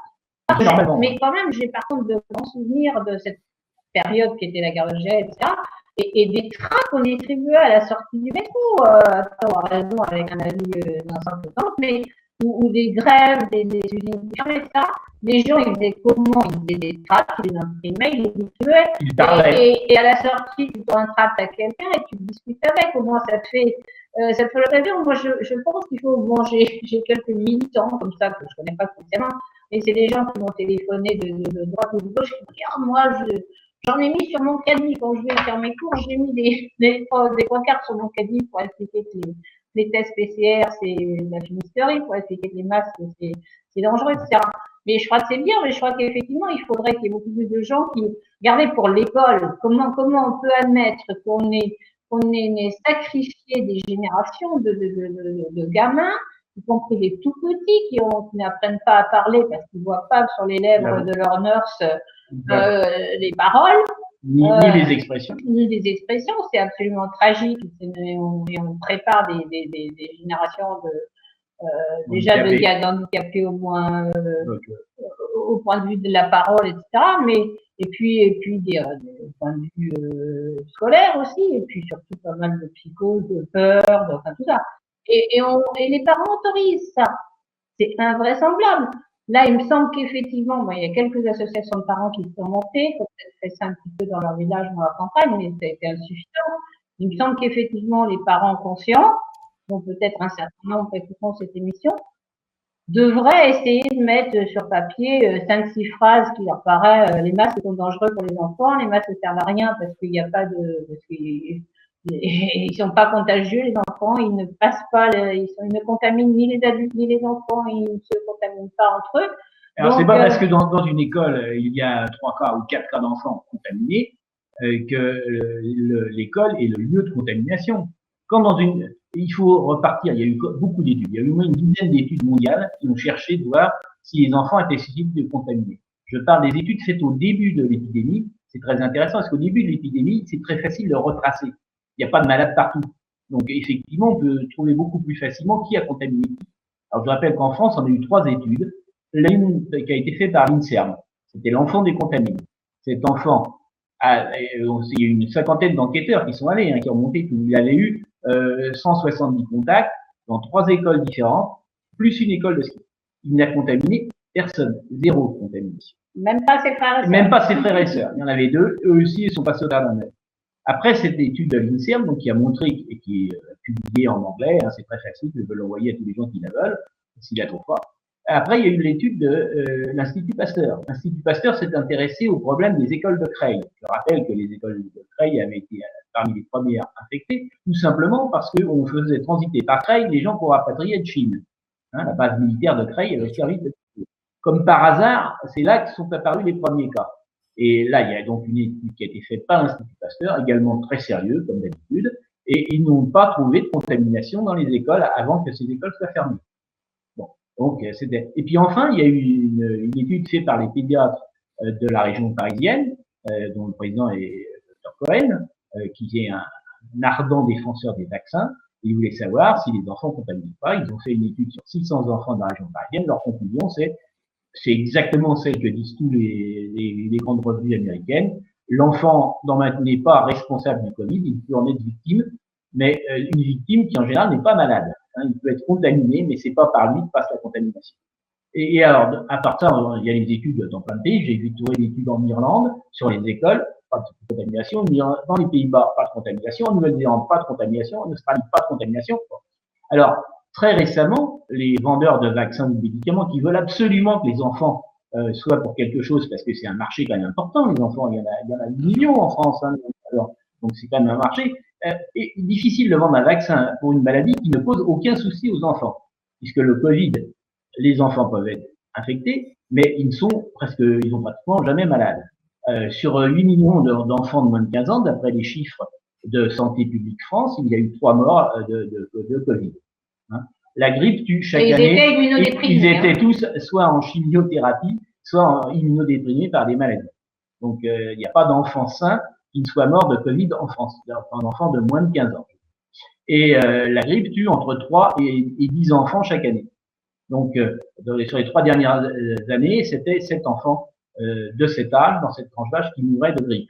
Mais quand même, j'ai par contre de grands souvenirs de cette période qui était la guerre d'Algérie, etc. Et des tracts qu'on distribuait à la sortie du métro, à raison avec un avis d'un sens de temps, mais ou des grèves, des usines fermées, ça. Les gens, ils faisaient comment? Ils faisaient des tracts, ils les imprimaient, ils les distribuaient. Et à la sortie, tu dois un tract à quelqu'un et tu discutes avec. Au moins, ça te fait l'occasion. Moi, je pense qu'il faut, bon, j'ai quelques militants comme ça que je connais pas spécialement, mais c'est des gens qui m'ont téléphoné de droite ou de gauche qui m'ont dit, ah, moi, j'en ai mis sur mon caddie quand je vais faire mes cours, j'ai mis des pancartes sur mon caddie pour expliquer que les tests PCR, c'est la fumisterie, pour expliquer que les masques, c'est dangereux, etc. Mais je crois que c'est bien, mais je crois qu'effectivement, il faudrait qu'il y ait beaucoup plus de gens qui, regardez pour l'école, comment on peut admettre qu'on ait sacrifié des générations de gamins, y compris les tout petits qui n'apprennent pas à parler parce qu'ils voient pas sur les lèvres de leur nurse les paroles. Ni les expressions. Ni les expressions, c'est absolument tragique. On prépare des générations déjà handicapées au moins au point de vue de la parole, etc. Mais et puis au point de vue scolaire aussi, et puis surtout pas mal de psychose, de peur, enfin tout ça. Et les parents autorisent ça. C'est invraisemblable. Là, il me semble qu'effectivement, il y a quelques associations de parents qui sont montées, qui ont peut-être fait ça un petit peu dans leur village, dans leur campagne, mais ça a été insuffisant. Il me semble qu'effectivement, les parents conscients, dont peut-être un certain nombre écouteront cette émission, devraient essayer de mettre sur papier 5-6 phrases qui leur paraissent les masques sont dangereux pour les enfants, les masques ne servent à rien parce qu'il n'y a pas de... Ils sont pas contagieux, les enfants, ils ne passent pas, ils ne contaminent ni les adultes ni les enfants, ils ne se contaminent pas entre eux. Alors c'est pas parce que dans une école il y a 3 cas ou 4 cas d'enfants contaminés que l'école est le lieu de contamination. Il faut repartir, il y a eu beaucoup d'études, il y a eu au moins une dizaine d'études mondiales qui ont cherché de voir si les enfants étaient susceptibles de contaminer. Je parle des études faites au début de l'épidémie, c'est très intéressant parce qu'au début de l'épidémie, c'est très facile de retracer. Il n'y a pas de malades partout. Donc, effectivement, on peut trouver beaucoup plus facilement qui a contaminé qui. Alors, je rappelle qu'en France, on a eu 3 études. L'une qui a été faite par l'INSERM. C'était l'enfant des contaminés. Cet enfant, il y a eu une 50aine d'enquêteurs qui sont allés, qui ont monté tout. Il avait eu 170 contacts dans 3 écoles différentes, plus une école de ski. Il n'a contaminé personne. 0 contamination. Même pas ses frères et sœurs. Même pas ses frères et sœurs. Il y en avait 2. Eux aussi, ils sont passés au travers d'un œil. Après cette étude de l'INSERM, donc qui a montré et qui est publiée en anglais, c'est très facile, je peux l'envoyer à tous les gens qui la veulent, s'ils la trouvent pas. Après, il y a eu l'étude de l'Institut Pasteur. L'Institut Pasteur s'est intéressé au problème des écoles de Creil. Je rappelle que les écoles de Creil avaient été parmi les premières infectées, tout simplement parce qu'on faisait transiter par Creil les gens pour rapatrier de Chine. La base militaire de Creil avait servi de... Comme par hasard, c'est là que sont apparus les premiers cas. Et là, il y a donc une étude qui a été faite par l'Institut Pasteur, également très sérieux, comme d'habitude, et ils n'ont pas trouvé de contamination dans les écoles avant que ces écoles soient fermées. Bon, donc c'était. Et puis enfin, il y a eu une étude faite par les pédiatres de la région parisienne, dont le président est Dr Cohen, qui est un ardent défenseur des vaccins. Ils voulaient savoir si les enfants ne contaminaient pas. Ils ont fait une étude sur 600 enfants de la région parisienne. Leur conclusion, c'est exactement celle que disent tous les grandes revues américaines. L'enfant n'est pas responsable du Covid, il peut en être victime, mais une victime qui en général n'est pas malade. Hein, il peut être contaminé, mais c'est pas par lui que passe la contamination. Et alors, à part ça, il y a des études dans plein de pays. J'ai vu trouver des études en Irlande sur les écoles, pas de contamination. Dans les Pays-Bas, pas de contamination. En Nouvelle-Zélande, pas de contamination. En Australie, pas de contamination. Alors, très récemment, les vendeurs de vaccins ou de médicaments qui veulent absolument que les enfants soient pour quelque chose, parce que c'est un marché quand même important, les enfants, il y en a des millions en France, hein, alors, donc c'est quand même un marché. Et difficile de vendre un vaccin pour une maladie qui ne pose aucun souci aux enfants, puisque le Covid, les enfants peuvent être infectés, mais ils ont pratiquement jamais malades. Sur 8 millions d'enfants de moins de 15 ans, d'après les chiffres de Santé publique France, il y a eu 3 morts de Covid. Hein. La grippe tue chaque année. Ils étaient tous soit en chimiothérapie, soit en immunodéprimés par des maladies. Donc, il n'y a pas d'enfant sain qui ne soit mort de Covid en France, un enfant de moins de 15 ans. Et la grippe tue entre 3 et 10 enfants chaque année. Donc, sur les 3 dernières années, c'était 7 enfants de cet âge, dans cette tranche d'âge, qui mouraient de grippe.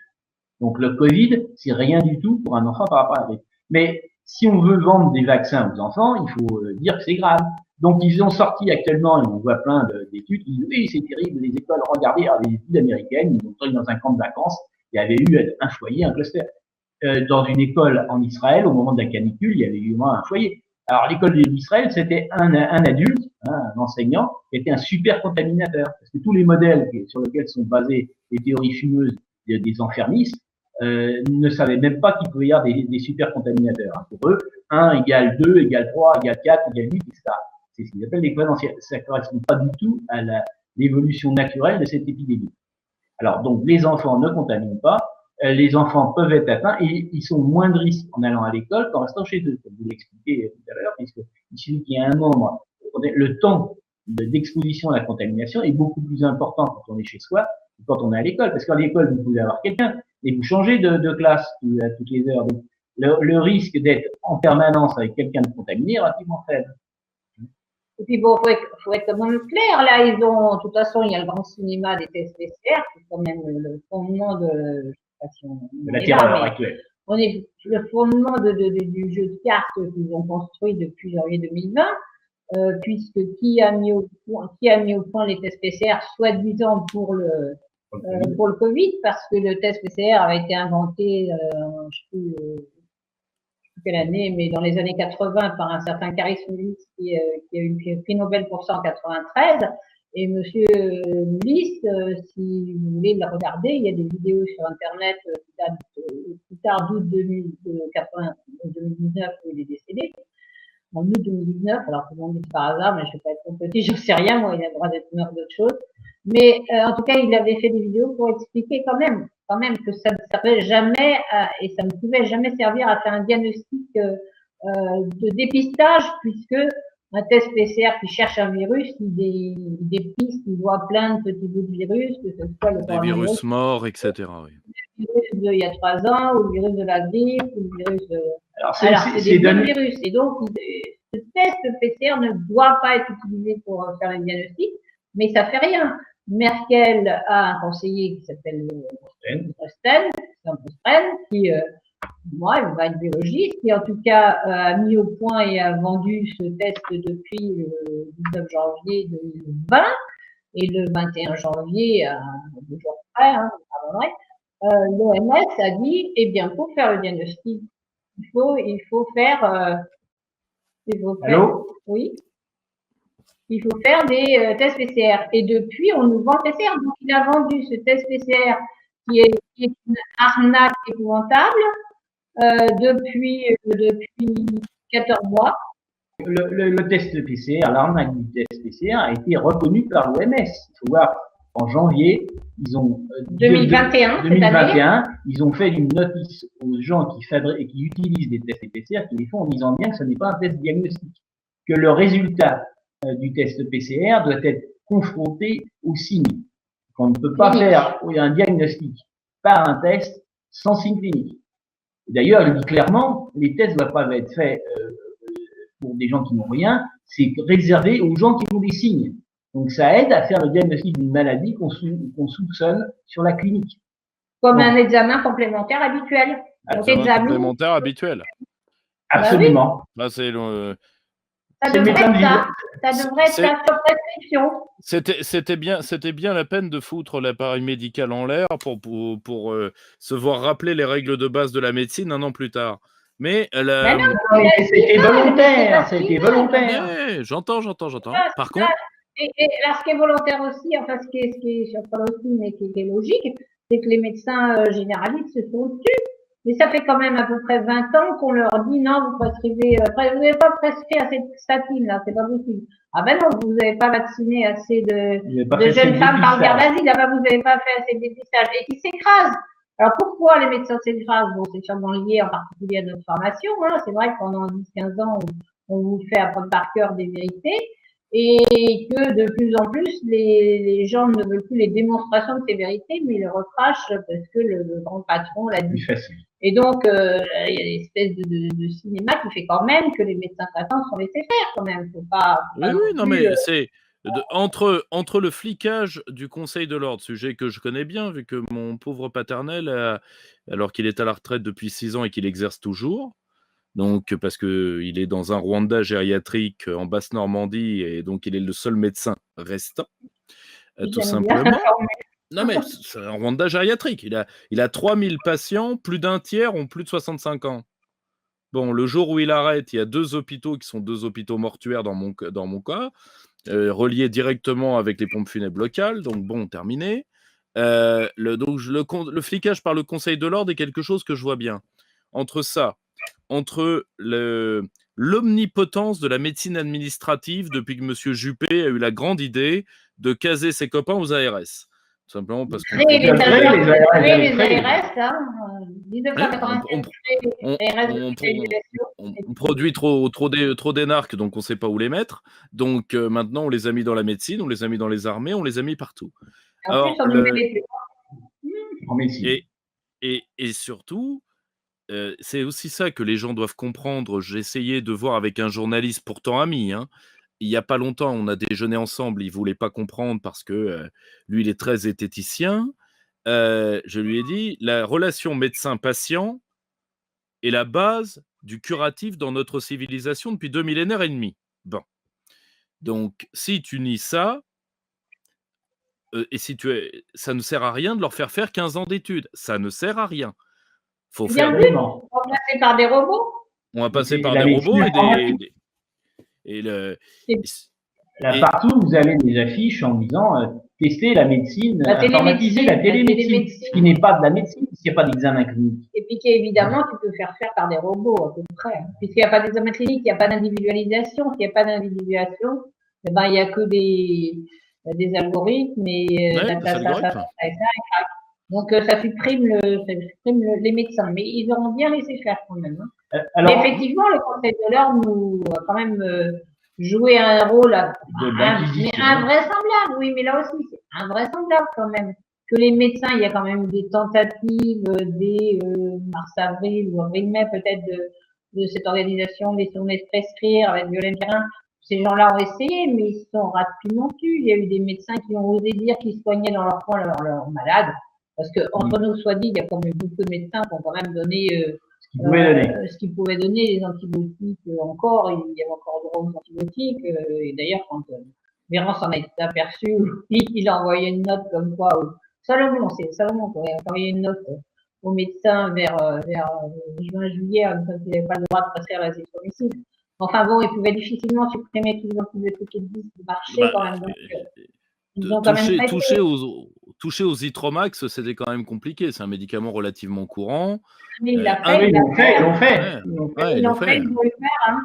Donc, le Covid, c'est rien du tout pour un enfant par rapport à la grippe. Mais si on veut vendre des vaccins aux enfants, il faut dire que c'est grave. Donc, ils ont sorti actuellement, et on voit plein d'études, qui disent oui, c'est terrible, les écoles, regardez, les études américaines, ils ont pris dans un camp de vacances, il y avait eu un foyer, un cluster. Dans une école en Israël, au moment de la canicule, il y avait eu au moins un foyer. Alors, l'école d'Israël, c'était un adulte, hein, un enseignant, qui était un super contaminateur. Parce que tous les modèles sur lesquels sont basées les théories fumeuses des enfermistes, ne savaient même pas qu'il pouvait y avoir des super contaminateurs. Hein. Pour eux, 1 égale 2, égale 3, égale 4, égale 8, etc. C'est ce qu'ils appellent l'exponentielle. Ça ne correspond pas du tout à l'évolution naturelle de cette épidémie. Alors, donc, les enfants ne contaminent pas. Les enfants peuvent être atteints et ils sont moins de risques en allant à l'école qu'en restant chez eux, comme vous l'expliquez tout à l'heure, puisqu'il suffit qu'il y ait un nombre. Le temps d'exposition à la contamination est beaucoup plus important quand on est chez soi que quand on est à l'école. Parce qu'à l'école, vous pouvez avoir quelqu'un, et vous changez de classe à toutes les heures. Donc, le risque d'être en permanence avec quelqu'un de contaminé est relativement faible. Et puis bon, faut être quand même clair, là, de toute façon, il y a le grand cinéma des tests PCR, c'est quand même le fondement de la terreur actuelle. Le fondement du jeu de cartes qu'ils ont construit depuis janvier 2020, puisque qui a mis au point les tests PCR, soi-disant pour le Covid, parce que le test PCR avait été inventé, je sais plus quelle année, mais dans les années 80 par un certain Carrie Mullis qui a eu le prix Nobel pour ça en 93. Et monsieur Mullis, si vous voulez le regarder, il y a des vidéos sur Internet qui datent plus tard d'août 2019 où il est décédé. En août 2019, alors tout le monde dit par hasard, mais je ne vais pas être trop petit, j'en sais rien, moi, il a le droit d'être mort d'autre chose. Mais en tout cas, il avait fait des vidéos pour expliquer quand même que ça ne servait jamais et ça ne pouvait jamais servir à faire un diagnostic de dépistage, puisque un test PCR qui cherche un virus, il dépiste, il voit plein de petits bouts de virus, que ce soit le virus morts, etc. Oui. Le virus d'il y a 3 ans, ou le virus de la grippe, ou le virus de... Alors c'est des virus. Et donc, ce test PCR ne doit pas être utilisé pour faire le diagnostic, mais ça fait rien. Merkel a un conseiller qui s'appelle Drosten, qui, moi, il va être biologiste, qui en tout cas a mis au point et a vendu ce test depuis le 19 janvier 2020, et le 21 janvier, 2 jours après, l'OMS a dit, eh bien, pour faire le diagnostic, il faut faire Allô? Oui. Il faut faire des tests PCR. Et depuis, on nous vend le PCR. Donc, il a vendu ce test PCR qui est une arnaque épouvantable depuis 14 mois. Le test PCR, l'arnaque du test PCR a été reconnu par l'OMS. Il faut voir en janvier, ils ont 2021, 2021, ils ont fait une notice aux gens qui fabriquent et qui utilisent des tests PCR, qui les font en disant bien que ce n'est pas un test diagnostique, que le résultat du test PCR doit être confronté aux signes. On ne peut pas faire un diagnostic par un test sans signe clinique. D'ailleurs, il dit clairement, les tests ne doivent pas être faits pour des gens qui n'ont rien, c'est réservé aux gens qui ont des signes. Donc ça aide à faire le diagnostic d'une maladie qu'on soupçonne sur la clinique. Comme un examen complémentaire habituel. Examen complémentaire habituel. Absolument. Là, c'est le... Ça devrait être ça sur prescription. C'était bien la peine de foutre l'appareil médical en l'air pour se voir rappeler les règles de base de la médecine un an plus tard. Mais c'était volontaire. C'était volontaire. Ouais, j'entends. Par contre. Et là, ce qui est volontaire aussi, enfin, ce qui est surprenant aussi, mais qui est logique, c'est que les médecins généralistes se sont tus. Mais ça fait quand même à peu près 20 ans qu'on leur dit non, vous prescrivez, vous n'avez pas prescrit assez de statine, là, c'est pas possible. Ah ben non, vous n'avez pas vacciné assez de jeunes femmes par gardasil, là-bas vous n'avez pas fait assez de dépistage et qui s'écrasent. Alors pourquoi les médecins s'écrasent? Bon, c'est sûrement lié en particulier à notre formation, hein. C'est vrai que pendant 10-15 ans, on vous fait apprendre par cœur des vérités. Et que de plus en plus, les gens ne veulent plus les démonstrations de ces vérités, mais les recrachent parce que le grand patron l'a dit. Et donc, il y a une espèce de cinéma qui fait quand même que les médecins traitants sont laissés faire quand même. Faut pas oui, non, mais c'est entre le flicage du Conseil de l'Ordre, sujet que je connais bien, vu que mon pauvre paternel, alors qu'il est à la retraite depuis 6 ans et qu'il exerce toujours, donc parce qu'il est dans un Rwanda gériatrique en Basse-Normandie et donc il est le seul médecin restant, tout simplement. Non mais c'est un Rwanda gériatrique, il a 3000 patients, plus d'un tiers ont plus de 65 ans. Bon, le jour où il arrête, il y a 2 hôpitaux qui sont 2 hôpitaux mortuaires dans mon cas, reliés directement avec les pompes funèbres locales, donc bon, terminé. Le flicage par le Conseil de l'Ordre est quelque chose que je vois bien. Entre l'omnipotence de la médecine administrative depuis que M. Juppé a eu la grande idée de caser ses copains aux ARS. Tout simplement parce qu'on produit trop d'énarques, donc on ne sait pas où les mettre. Donc maintenant, on les a mis dans la médecine, on les a mis dans les armées, on les a mis partout. Alors, et surtout, c'est aussi ça que les gens doivent comprendre. J'ai essayé de voir avec un journaliste pourtant ami, hein. Il n'y a pas longtemps, on a déjeuné ensemble, il ne voulait pas comprendre parce que lui, il est très zététicien. Je lui ai dit, la relation médecin-patient est la base du curatif dans notre civilisation depuis 2 millénaires et demi. Bon. Donc, si tu nies ça, et ça ne sert à rien de leur faire 15 ans d'études. Ça ne sert à rien. Faut faire on va passer par des robots. On va passer par des robots partout, vous avez des affiches en disant tester la médecine, informatiser la télémédecine, ce qui n'est pas de la médecine, puisqu'il n'y a pas d'examen clinique. Et puis évidemment, tu peux faire par des robots à peu près. Puisqu'il n'y a pas d'examen clinique, il n'y a pas d'individualisation. S'il n'y a pas d'individuation, il n'y a que des algorithmes et donc ça supprime les médecins. Mais ils auront bien laissé faire quand même. Mais effectivement, le Conseil de l'Ordre nous a quand même joué un rôle mais invraisemblable. Oui, mais là aussi, c'est invraisemblable quand même. Que les médecins, il y a quand même des tentatives dès mars-avril ou avril-mai peut-être de cette organisation des journées de prescrire avec Violaine Perrin. Ces gens-là ont essayé, mais ils sont rapidement tus. Il y a eu des médecins qui ont osé dire qu'ils soignaient dans leur coin leurs malades. Parce que entre nous, soit dit, il y a quand même beaucoup de médecins qui ont quand même donné ce qu'ils pouvaient donner, les antibiotiques encore. Il y avait encore droit aux antibiotiques. Et d'ailleurs, quand Véran s'en a été aperçu, il a envoyé une note comme quoi Salomon qui a envoyé une note aux médecins vers juin-juillet, comme s'il n'avait pas le droit de passer à l'azithromycine. Enfin bon, ils pouvaient difficilement supprimer tous les antibiotiques qui existent du marché quand même. Donc, ils ont quand même toucher aux Zitromax, c'était quand même compliqué. C'est un médicament relativement courant. Mais ils l'ont fait, ils vont le faire. Hein.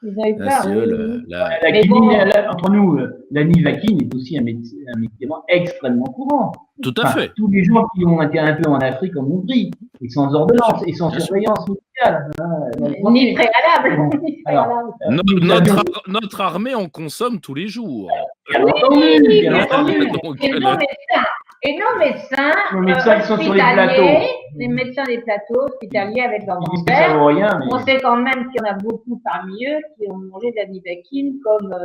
Ils ont eu Ah, peur, c'est oui, eux, oui. La Mais bon, quinine, entre nous, la nivaquine est aussi un médicament extrêmement courant. tout à Enfin, fait. tous les gens qui ont été un peu en Afrique en ont pris, et sans ordonnance, et sans Bien sûr. surveillance médicale. ni préalable. Bon, Ni alors, préalable. nous avions, Notre armée en consomme tous les jours. bien entendu, bien bien entendu. sûr. Donc, Et nos médecins, Nos médecins qui sont sur les hospitaliers, plateaux. les médecins des plateaux hospitaliers avec leurs Ils disent que ça grand-pères, vaut rien, mais on sait quand même qu'il y en a beaucoup parmi eux qui ont mangé de la nivaquine comme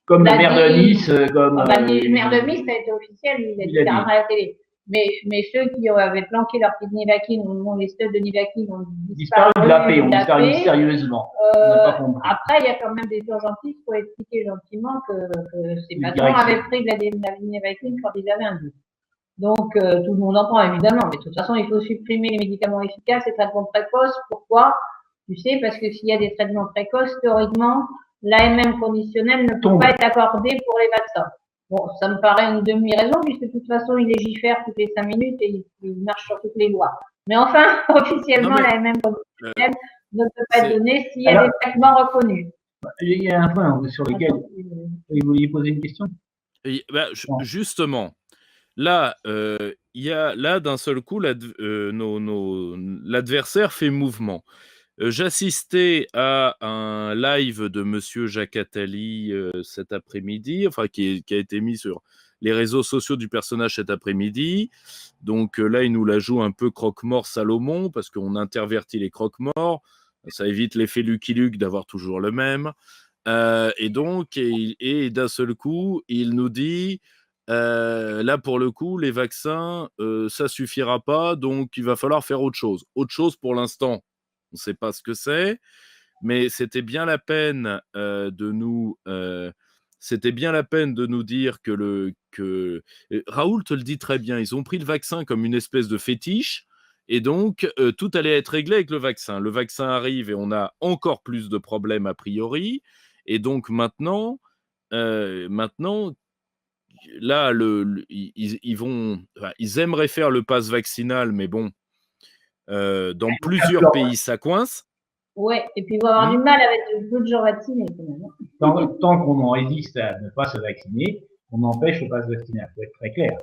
comme le la maire de Nice, comme le maire de Nice, ça a été officiel, il a il dit a dit. carrément à la télé. Mais ceux qui avaient planqué leur petite nivaquine ou les stocks de nivaquine ont disparu de la paix, de on la disparu paix. sérieusement. On n'a pas compris. Après, il y a quand même des gens gentils pour expliquer gentiment que ces Une patrons direction. avaient pris de la nivaquine quand ils avaient un doute. Donc, tout le monde en prend, évidemment. Mais de toute façon, il faut supprimer les médicaments efficaces et traitements précoces. Pourquoi? Tu sais, parce que s'il y a des traitements précoces, théoriquement, l'AMM conditionnel ne peut Tombe. pas être accordé pour les vaccins. Bon, ça me paraît une demi-raison, puisque de toute façon, il légifère toutes les 5 minutes et il marche sur toutes les lois. Mais enfin, officiellement, Non, mais, l'AMM conditionnel ne peut pas être donné s'il y a Alors, des traitements reconnus. il y a un point sur lequel vous vouliez poser une question. Justement, là, il y a là d'un seul coup l'adversaire fait mouvement. J'assistais à un live de Monsieur Jacques Attali cet après-midi, enfin qui a été mis sur les réseaux sociaux du personnage cet après-midi. Donc là, il nous la joue un peu croque-mort Salomon parce qu'on intervertit les croque-morts. Ça évite l'effet Lucky Luke d'avoir toujours le même. Et donc, d'un seul coup, il nous dit là pour le coup, les vaccins, ça suffira pas, donc il va falloir faire autre chose. Autre chose pour l'instant, on ne sait pas ce que c'est, mais c'était bien la peine c'était bien la peine de nous dire que Raoul te le dit très bien, ils ont pris le vaccin comme une espèce de fétiche. Et donc, tout allait être réglé avec le vaccin. Le vaccin arrive et on a encore plus de problèmes a priori. Et donc maintenant, là, ils aimeraient faire le pass vaccinal, mais bon, dans plusieurs pays, ça coince. Ouais, et puis il va avoir du mal avec peu de gens vaccinés quand même. Tant qu'on en résiste à ne pas se vacciner, on empêche le pass vaccinal. Il faut être très clair.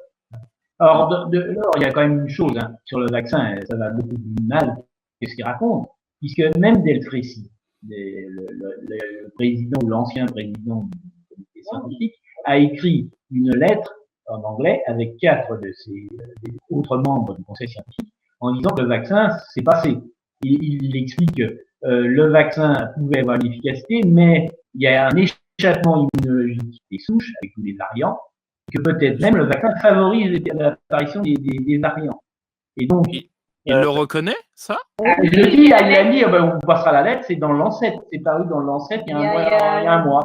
Alors, il y a quand même une chose sur le vaccin, ça va beaucoup plus mal que ce qu'il raconte, puisque même Delfrécy, le président ou l'ancien président du comité scientifique, a écrit une lettre en anglais avec 4 de ses autres membres du conseil scientifique en disant que le vaccin s'est passé. Il explique que le vaccin pouvait avoir une efficacité, mais il y a un échappement immunologique des souches avec tous les variants, que peut-être même le vaccin favorise l'apparition des variants. Et donc, il le reconnaît, ça? je dis, il a dit, on passera la lettre, c'est dans le Lancet, c'est paru dans le Lancet il y a un mois.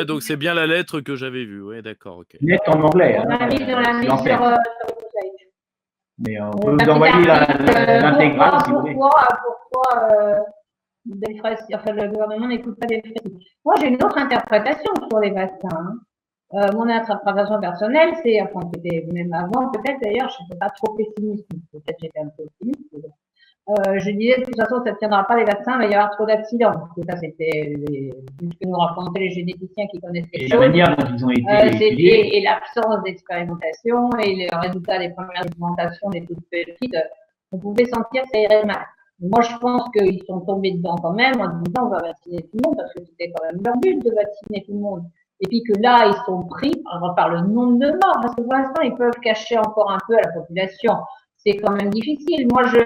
Donc c'est bien la lettre que j'avais vue, oui, d'accord, ok. Lettre en anglais. On a mis dans la mise sur le mais on peut vous envoyer l'intégrale si vous voulez. Pourquoi le gouvernement n'écoute pas Delfrécy? Moi, j'ai une autre interprétation sur les vaccins. Mon interprétation personnelle, c'est, enfin, c'était même avant, peut-être d'ailleurs, je n'étais pas trop pessimiste, peut-être j'étais un peu optimiste. Je disais, de toute façon, ça ne tiendra pas les vaccins, il va y avoir trop d'accidents. Parce que ça, c'était ce que nous racontaient les généticiens qui connaissent les choses. Et la manière dont ils ont été et l'absence d'expérimentation et les résultats des premières expérimentations des toutes petites, on pouvait sentir que ça irait mal. Moi, je pense qu'ils sont tombés dedans quand même en disant on va vacciner tout le monde parce que c'était quand même leur but de vacciner tout le monde. Et puis que là, ils sont pris par le nombre de morts parce que pour l'instant, ils peuvent cacher encore un peu à la population. C'est quand même difficile. Moi, je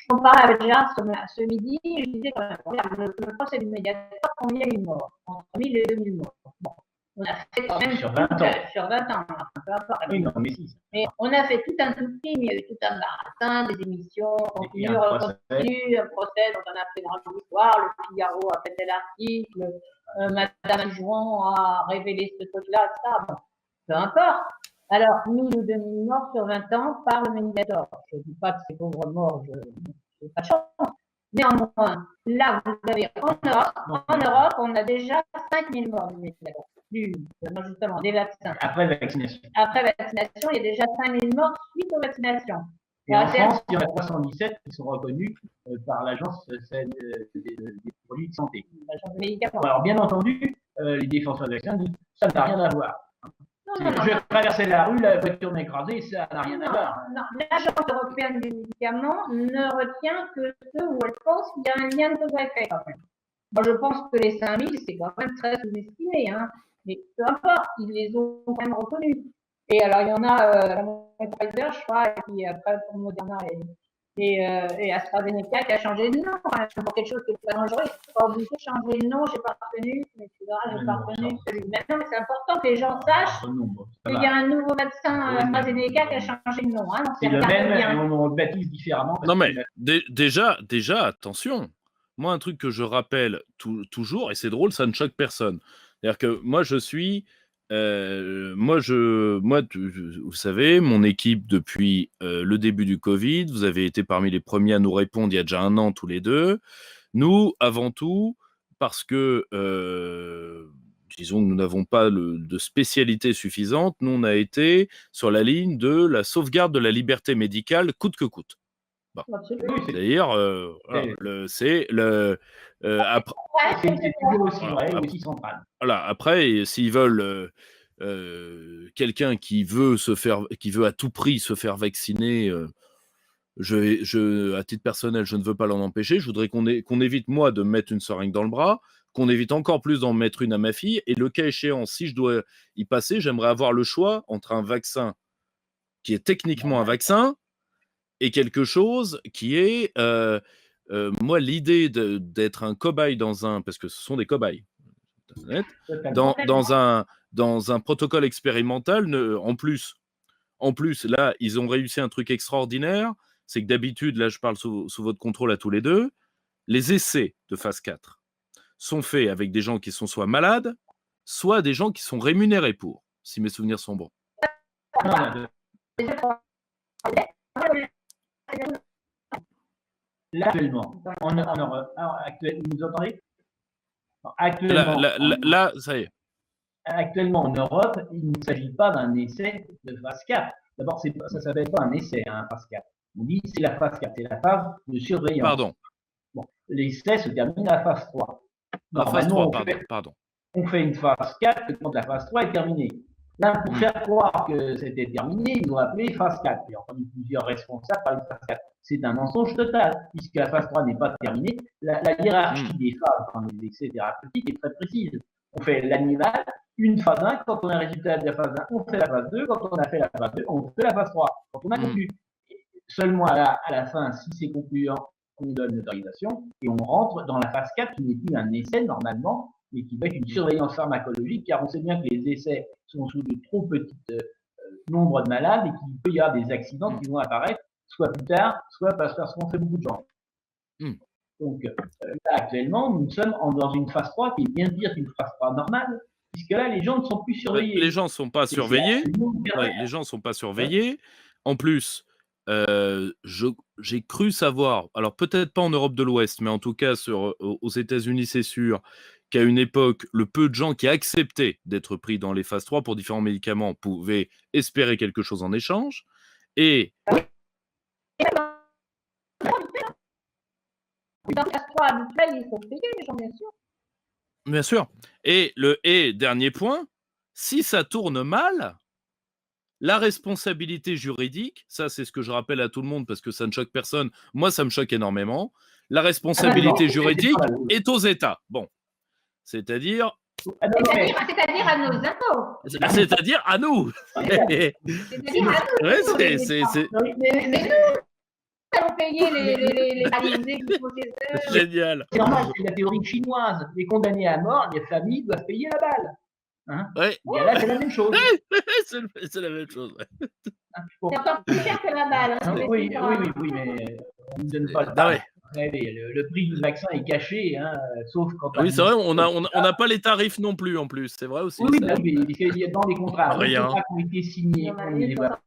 comparais avec Gérard ce midi, je disais quand même, regarde, le procès du médiateur, combien il y a eu de morts? Entre 1000 et 2000 morts. Bon. On a fait quand même sur 20 ans. Sur 20 ans, peu importe. Oui, non, mais si. Mais on a fait tout un film, il y a eu tout un marathon, des émissions, continue, un procès dont on a fait une grande histoire, le Figaro a fait tel article, Madame Jouan a révélé ce truc-là, etc. Bon, peu importe. Alors, 1000 ou 2000 morts sur 20 ans par le médiateur. Je ne dis pas que ces pauvres morts, je n'ai pas de chance. Néanmoins, là, vous avez en Europe, on a déjà 5000 morts du médiateur. Justement, des vaccins. Après vaccination. Après vaccination, il y a déjà 5000 morts suite aux vaccinations. Et en France, il y en a 317 qui sont reconnus par l'Agence des produits de santé. L'agence des médicaments. Alors, bien entendu, les défenseurs des vaccins disent ça n'a rien à voir. Non, Je traversais la rue, la voiture m'a écrasé, ça n'a rien à voir. Non, l'Agence européenne des médicaments ne retient que ceux où elle pense qu'il y a un lien de cause à effet quand même. Moi, je pense que les 5000, c'est quand même très sous-estimé, hein. Mais peu importe, ils les ont quand même reconnus. Et alors, il y en a, Pfizer, je crois, et puis après, pour Moderna et AstraZeneca qui a changé de nom, hein, pour quelque chose qui est pas dangereux. Il faut pas obligé de changer de nom, j'ai pas retenu, mais tu verras, j'ai pas retenu celui. Maintenant, mais c'est important que les gens sachent qu'il y a un nouveau vaccin AstraZeneca qui a changé de nom, hein. C'est le même, et on le baptise différemment. Non, mais déjà, attention. Moi, un truc que je rappelle toujours, et c'est drôle, ça ne choque personne. C'est-à-dire que moi, je suis... vous savez, mon équipe, depuis le début du Covid, vous avez été parmi les premiers à nous répondre il y a déjà 1 an tous les deux. Nous, avant tout, parce que, disons que nous n'avons pas de spécialité suffisante, nous, on a été sur la ligne de la sauvegarde de la liberté médicale coûte que coûte. Bon. C'est-à-dire, après, s'ils veulent quelqu'un qui veut à tout prix se faire vacciner, à titre personnel, je ne veux pas l'en empêcher. Je voudrais qu'on évite, moi, de me mettre une seringue dans le bras, qu'on évite encore plus d'en mettre une à ma fille. Et le cas échéant, si je dois y passer, j'aimerais avoir le choix entre un vaccin qui est techniquement un vaccin et quelque chose qui est, moi, l'idée d'être un cobaye parce que ce sont des cobayes, dans un protocole expérimental, en plus, là, ils ont réussi un truc extraordinaire, c'est que d'habitude, là, je parle sous votre contrôle à tous les deux, les essais de phase 4 sont faits avec des gens qui sont soit malades, soit des gens qui sont rémunérés pour, si mes souvenirs sont bons. Là, actuellement, vous nous entendez? Là, ça y est. Actuellement, en Europe, il ne s'agit pas d'un essai de phase 4. D'abord, ça ne s'appelle pas un essai, hein, phase 4. On dit c'est la phase 4, c'est la phase de surveillance. Pardon. Bon, l'essai se termine à la phase 3. On fait une phase 4 quand la phase 3 est terminée. Là, pour faire croire que c'était terminé, ils ont appelé phase 4. Il y a entendu plusieurs responsables parler de phase 4. C'est un mensonge total, puisque la phase 3 n'est pas terminée. La hiérarchie des phases dans les essais thérapeutiques est très précise. On fait l'animal, une phase 1, quand on a un résultat de la phase 1, on fait la phase 2, quand on a fait la phase 2, on fait la phase 3. Quand on a conclu, seulement à la fin, si c'est concluant, on donne l'autorisation et on rentre dans la phase 4 qui n'est plus un essai normalement, mais qui va être une surveillance pharmacologique, car on sait bien que les essais sont sous de trop petits nombres de malades et qu'il peut y avoir des accidents qui vont apparaître soit plus tard, soit parce qu'on fait beaucoup de gens. Donc là, actuellement, nous sommes dans une phase 3 qui est bien pire qu'une phase 3 normale, puisque là, les gens ne sont plus surveillés. Les gens ne sont pas surveillés. Les gens ne sont pas surveillés. En plus, j'ai cru savoir, alors peut-être pas en Europe de l'Ouest, mais en tout cas aux États-Unis, c'est sûr, qu'à une époque, le peu de gens qui acceptaient d'être pris dans les phases 3 pour différents médicaments pouvaient espérer quelque chose en échange. Et dans la phase 3 habituelle, il faut payer les gens, bien sûr. Bien sûr. Et dernier point, si ça tourne mal, la responsabilité juridique, ça c'est ce que je rappelle à tout le monde parce que ça ne choque personne, moi ça me choque énormément, la responsabilité juridique est aux États. Bon, c'est-à-dire à nos impôts. C'est-à-dire à nous. C'est-à-dire à nous. Mais nous, allons payer les paralysés qui font ces heures. Génial. C'est normal, c'est la théorie chinoise. Les condamnés à mort, les familles doivent payer la balle. Hein, ouais. Et là, c'est la même chose. C'est la même chose. Ouais. C'est encore plus cher que la balle. Hein, oui, mais on ne donne pas le temps. Le prix du vaccin est caché, hein, sauf quand. Oui, c'est vrai, on n'a pas les tarifs non plus, en plus. C'est vrai aussi. Oui, mais il y a dans les contrats, les contrats qui ont été signés. Alors,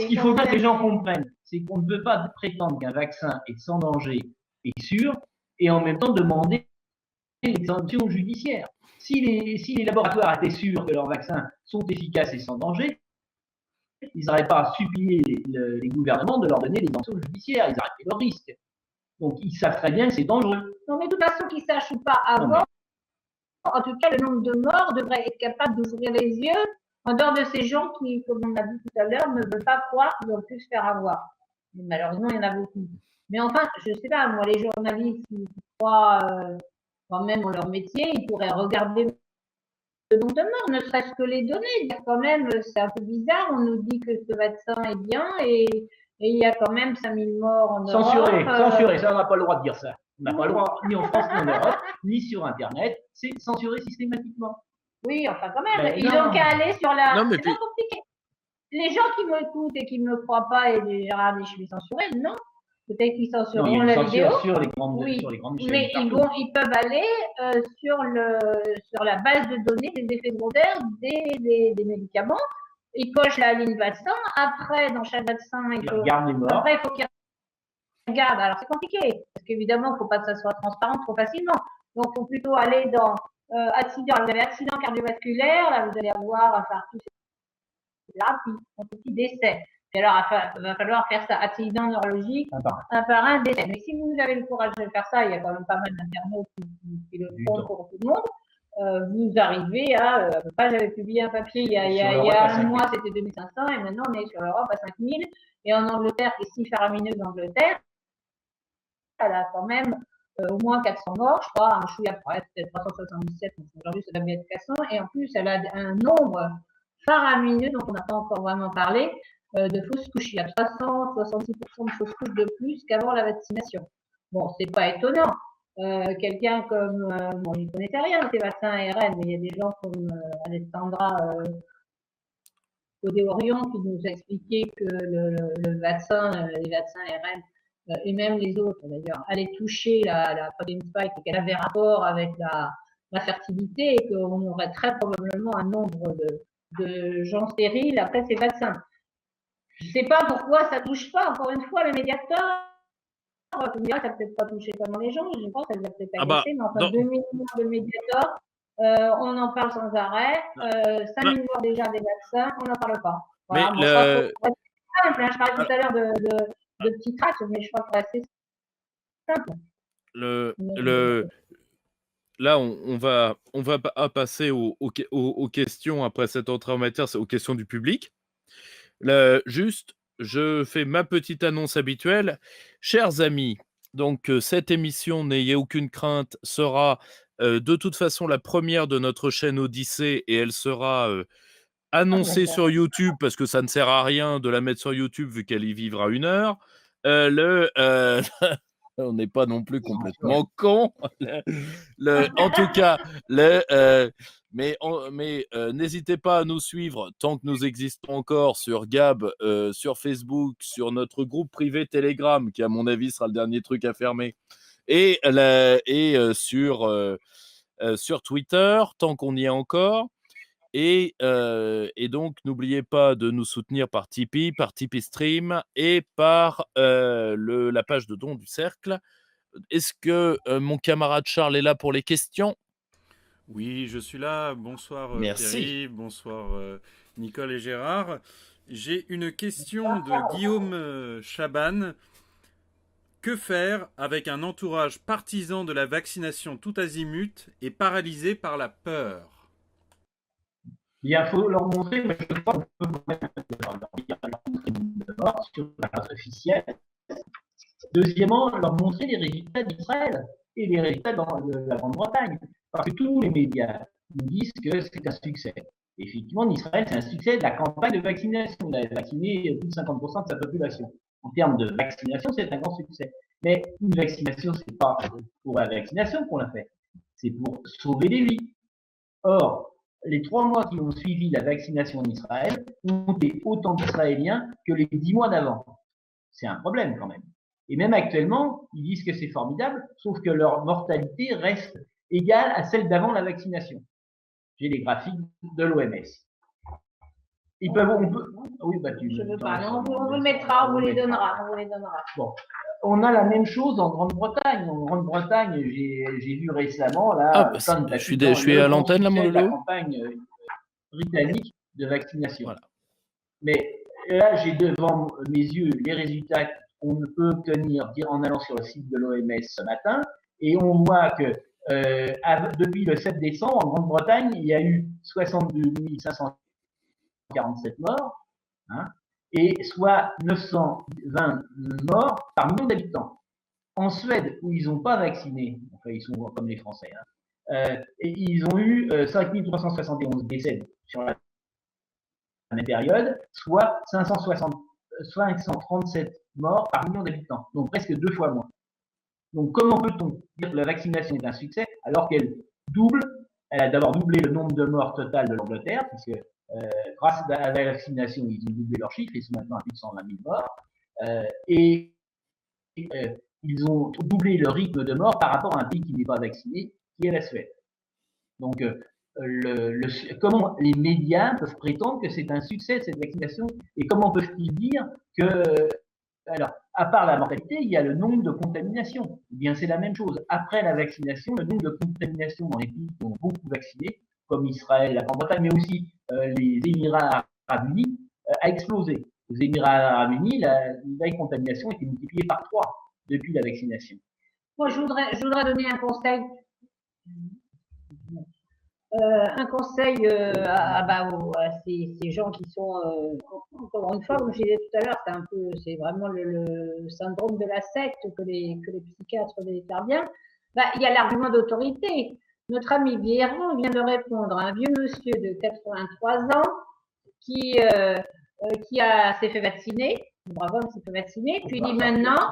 ce qu'il faut que les gens comprennent, c'est qu'on ne peut pas prétendre qu'un vaccin est sans danger et sûr, et en même temps demander des sanctions judiciaires. Si les laboratoires étaient sûrs que leurs vaccins sont efficaces et sans danger, ils n'arrêtent pas à supplier les gouvernements de leur donner des sanctions judiciaires, ils arrêtent le risque. Donc, ils savent très bien que c'est dangereux. Non, mais de toute façon, qu'ils sachent ou pas avant, en tout cas, le nombre de morts devrait être capable d'ouvrir les yeux en dehors de ces gens qui, comme on l'a dit tout à l'heure, ne veulent pas croire qu'ils vont plus se faire avoir. Mais malheureusement, il y en a beaucoup. Mais enfin, je sais pas, moi, les journalistes qui croient quand même en leur métier, ils pourraient regarder le nombre de morts, ne serait-ce que les données. Quand même, c'est un peu bizarre, on nous dit que ce vaccin est bien et il y a quand même 5000 morts en Europe. Censuré, ça on n'a pas le droit de dire ça. On n'a pas le droit, ni en France, ni en Europe, ni sur Internet, c'est censuré systématiquement. Oui, enfin quand même, ils ont qu'à aller sur la... Non, mais c'est pas compliqué. Les gens qui m'écoutent et qui ne me croient pas et les Gérard, je suis censuré, non. Peut-être qu'ils censureront la vidéo. Sur les grandes, oui, sur les grandes chaînes. Mais ils peuvent aller sur la base de données des effets secondaires des médicaments. Ils cochent la ligne vaccin. Après, dans chaque vaccin, il faut qu'ils regardent. Alors, c'est compliqué. Parce qu'évidemment, il ne faut pas que ça soit transparent trop facilement. Donc, il faut plutôt aller dans accident. Vous avez accident cardiovasculaire. Là, vous allez avoir infarctus, puis un petit décès. Et alors, il va falloir faire ça, accident neurologique, un par un décès. Mais si vous avez le courage de faire ça, il y a quand même pas mal d'internautes qui le font pour tout le monde, vous arrivez à pas, j'avais publié un papier il y a un mois, c'était 2500, et maintenant on est sur l'Europe à 5000. Et en Angleterre, qui est si faramineuse d'Angleterre, elle a quand même au moins 400 morts, je crois, un chouïa près, peut-être 377, aujourd'hui ça doit bien être 400, et en plus elle a un nombre faramineux, dont on n'a pas encore vraiment parlé, de fausses couches. Il y a 366% de fausses couches de plus qu'avant la vaccination. Bon, c'est pas étonnant. Quelqu'un comme, bon, je ne connaissais rien ces vaccins ARN, mais il y a des gens comme Alexandra Codé-Orion qui nous a expliqué que le vaccin, les vaccins ARN, et même les autres d'ailleurs, allaient toucher la protéine spike et qu'elle avait rapport avec la fertilité et qu'on aurait très probablement un nombre de gens stériles après ces vaccins. Je ne sais pas pourquoi ça ne touche pas, encore une fois, le médiateur. Tu me diras que ça n'a peut-être pas touché tellement les gens, je pense que ça les a peut-être agressés, mais enfin, 2 millions de médiateurs, on en parle sans arrêt, 5 000 morts déjà des vaccins, on n'en parle pas. Voilà, mais je parlais tout à l'heure de petits tracts, mais je crois que c'est assez simple. Là, on va passer aux questions après cette entrée en matière, c'est aux questions du public. Juste, je fais ma petite annonce habituelle. Chers amis, donc cette émission, n'ayez aucune crainte, sera de toute façon la première de notre chaîne Odyssée et elle sera annoncée sur YouTube parce que ça ne sert à rien de la mettre sur YouTube vu qu'elle y vivra 1 heure. On n'est pas non plus complètement con. En tout cas, n'hésitez pas à nous suivre tant que nous existons encore sur Gab, sur Facebook, sur notre groupe privé Telegram, qui à mon avis sera le dernier truc à fermer, et sur Twitter, tant qu'on y est encore. Et donc, n'oubliez pas de nous soutenir par Tipeee Stream et par la page de dons du Cercle. Est-ce que mon camarade Charles est là pour les questions? Oui, je suis là. Bonsoir Merci. Pierre, bonsoir Nicole et Gérard. J'ai une question de Guillaume Chaban. Que faire avec un entourage partisan de la vaccination tout azimut et paralysé par la peur? Il faut leur montrer, mais je crois qu'on peut leur dire sur la base officielle. Deuxièmement, leur montrer les résultats d'Israël et les résultats de la Grande-Bretagne. Parce que tous les médias nous disent que c'est un succès. Effectivement, en Israël, c'est un succès de la campagne de vaccination. On a vacciné plus de 50% de sa population. En termes de vaccination, c'est un grand succès. Mais une vaccination, c'est pas pour la vaccination qu'on l'a fait. C'est pour sauver des vies. Or, les 3 mois qui ont suivi la vaccination en Israël ont été autant d'Israéliens que les 10 mois d'avant. C'est un problème quand même. Et même actuellement, ils disent que c'est formidable, sauf que leur mortalité reste égale à celle d'avant la vaccination. J'ai les graphiques de l'OMS. Ils peuvent, oui, bah tu. Je veux pas. On vous le mettra, on vous les donnera. Bon. On a la même chose en Grande-Bretagne. En Grande-Bretagne, j'ai vu récemment là. Je suis à l'antenne là, mon Lolo. La campagne britannique de vaccination. Voilà. Mais là, j'ai devant mes yeux les résultats qu'on peut obtenir en allant sur le site de l'OMS ce matin, et on voit que depuis le 7 décembre, en Grande-Bretagne, il y a eu 62 547 morts, hein, et soit 920 morts par million d'habitants. En Suède, où ils n'ont pas vacciné, enfin ils sont comme les Français, hein, et ils ont eu 5371 décès sur la même période, soit 537 morts par million d'habitants, donc presque 2 fois moins. Donc comment peut-on dire que la vaccination est un succès alors qu'elle double, elle a d'abord doublé le nombre de morts total de l'Angleterre, puisque grâce à la vaccination, ils ont doublé leurs chiffres, ils sont maintenant à plus de 120 000 morts, et ils ont doublé le rythme de mort par rapport à un pays qui n'est pas vacciné, qui est la Suède. Donc, comment les médias peuvent prétendre que c'est un succès cette vaccination, et comment peuvent-ils dire que, alors, à part la mortalité, il y a le nombre de contaminations. Eh bien, c'est la même chose. Après la vaccination, le nombre de contaminations dans les pays qui ont beaucoup vacciné, comme Israël, la Grande-Bretagne, mais aussi les Émirats arabes unis, a explosé. Aux Émirats arabes unis, la contamination a été multipliée par 3 depuis la vaccination. Moi, je voudrais donner un conseil. À ces gens qui sont, encore une fois, comme je disais tout à l'heure, c'est vraiment le syndrome de la secte que les psychiatres déclarent bien. Il y a l'argument d'autorité. Notre ami Véran vient de répondre à un vieux monsieur de 83 ans qui s'est fait vacciner. Bravo, s'est fait vacciner. Puis il dit maintenant,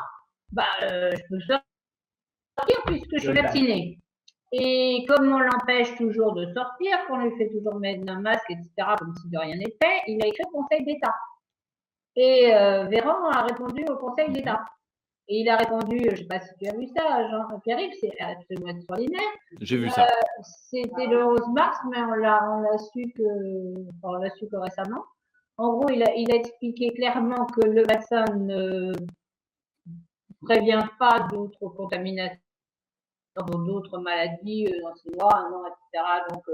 je peux sortir puisque je suis vacciné. Et comme on l'empêche toujours de sortir, qu'on lui fait toujours mettre un masque, etc., comme si de rien n'était, il a écrit au Conseil d'État. Et Véran a répondu au Conseil d'État. Et il a répondu, je ne sais pas si tu as vu ça, Jean-Pierre-Yves, c'est absolument extraordinaire. J'ai vu ça. C'était le 11 mars, mais on l'a su que récemment. En gros, il a expliqué clairement que le vaccin ne prévient pas d'autres contaminations, d'autres maladies dans 6 mois, 1 an, etc. Donc,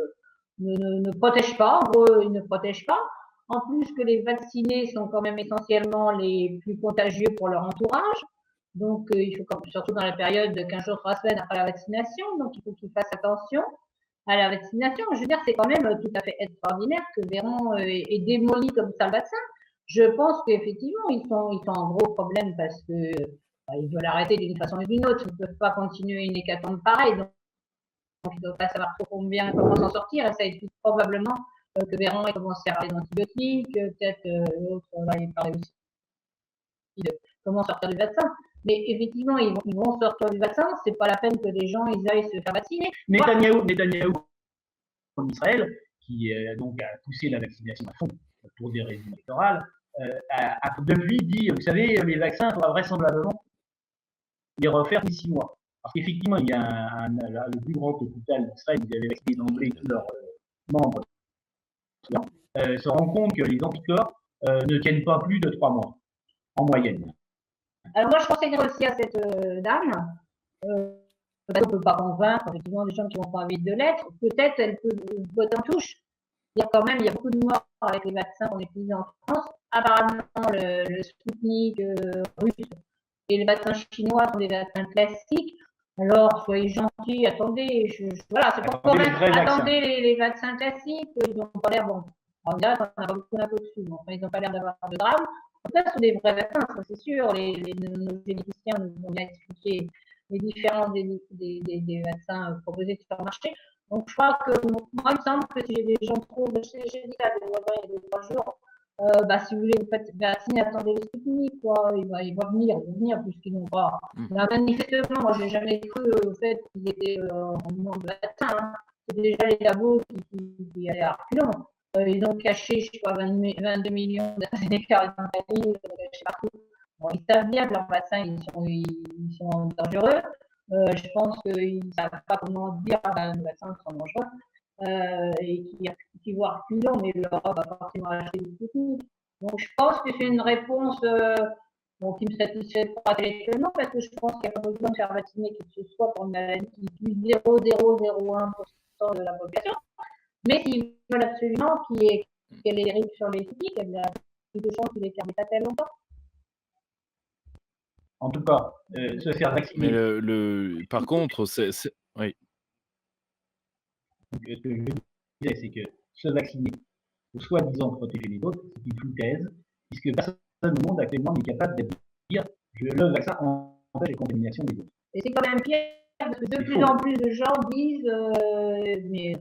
ne protège pas. En gros, il ne protège pas. En plus que les vaccinés sont quand même essentiellement les plus contagieux pour leur entourage. Donc, il faut, surtout dans la période de 15 jours, 3 semaines après la vaccination, donc il faut qu'ils fassent attention à la vaccination. Je veux dire, c'est quand même tout à fait extraordinaire que Véran ait démoli comme ça le vaccin. Je pense qu'effectivement, ils sont en gros problème parce que ils veulent arrêter d'une façon ou d'une autre. Ils ne peuvent pas continuer une hécatombe pareille. Donc ils ne doivent pas savoir trop comment s'en sortir. Et ça explique probablement que Véran ait commencé à parler d'antibiotiques. Peut-être l'autre, il parlait aussi de comment sortir du vaccin. Mais effectivement, ils vont sortir du vaccin. C'est pas la peine que les gens ils aillent se faire vacciner. Netanyahou en Israël, qui donc a poussé la vaccination à fond pour des raisons électorales, a depuis dit, vous savez, les vaccins, on va vraisemblablement les refaire d'ici 6 mois. Parce qu'effectivement, il y a le plus grand hôpital d'Israël, ils avaient vacciné d'emblée tous leurs membres, se rend compte que les anticorps ne tiennent pas plus de 3 mois, en moyenne. Alors moi, je conseillerais aussi à cette dame, parce qu'on ne peut pas convaincre effectivement des gens qui n'ont pas envie de l'être, peut-être elle peut voter en touche. Il y a beaucoup de morts avec les vaccins qu'on utilise en France. Apparemment, le Sputnik russe et les vaccins chinois sont des vaccins classiques. Alors, soyez gentils, attendez, voilà, c'est pour convaincre. Attendez les vaccins classiques, ils n'ont pas l'air bons. On dirait qu'on a beaucoup d'impôts dessus, enfin, ils n'ont pas l'air d'avoir de drame. En fait, ce sont des vrais vaccins, ça c'est sûr. Nos généticiens nous ont bien expliqué les différents des vaccins proposés sur le marché. Donc, je crois que, moi, il me semble que si j'ai des gens trop, j'ai dit à des voisins il y a 2-3 jours, si vous voulez vous faites vacciner, attendez le Sputnik, quoi. Ils vont venir puisqu'ils n'ont pas. Là, manifestement, moi, j'ai jamais cru au fait qu'ils étaient en manque de vaccin. Hein. C'est déjà les labos qui allaient à reculons. Ils ont caché, je crois, 22 millions d'AstraZeneca en Italie, cachés partout. Bon, ils savent bien que leurs vaccins, ils sont dangereux. Je pense qu'ils ne savent pas comment dire les vaccins sont dangereux. Et qui voient reculons, mais l'Europe va forcément acheter des Sputnik. Donc je pense que c'est une réponse qui me satisfait pas intellectuellement, parce que je pense qu'il n'y a pas besoin de faire vacciner qui que ce soit pour une maladie qui tue 0,001% de la population. Mais s'ils veulent absolument qu'elle ait des risques sur les Sputnik, de chances qu'il ait gardé ça très longtemps. En tout cas, se faire vacciner. Mais par contre, oui. Donc, ce que je disais, c'est que se vacciner pour soi-disant protéger les autres, c'est une foutaise, puisque personne au monde actuellement n'est capable de dire que le vaccin empêche la contamination des autres. Et c'est quand même pire, parce que de plus en plus de gens disent, de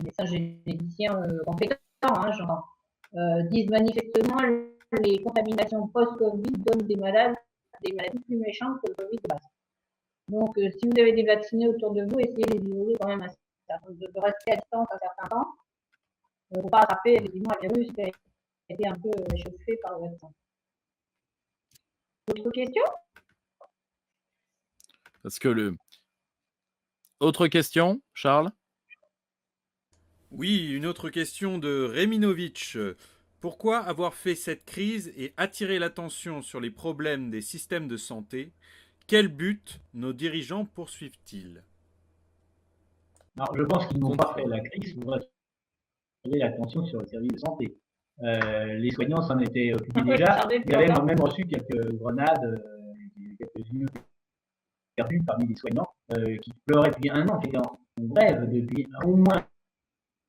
médecins généticiens compétents, hein, genre, disent manifestement les contaminations post-Covid donnent des maladies plus méchantes que le Covid de base. Donc, si vous avez des vaccinés autour de vous, essayez de les isoler quand même de rester à distance un certain temps pour ne pas attraper effectivement un virus qui a été un peu échauffé par le vaccin. Autre question? Parce que Autre question, Charles? Oui, une autre question de Reminovitch. Pourquoi avoir fait cette crise et attirer l'attention sur les problèmes des systèmes de santé? Quel but nos dirigeants poursuivent-ils? Alors, je pense qu'ils n'ont pas fait la crise pour attirer l'attention sur le service de santé. Les soignants s'en étaient occupés déjà. Ils avaient même reçu quelques grenades, quelques yeux perdus parmi les soignants qui pleuraient depuis un an, qui étaient en grève depuis au moins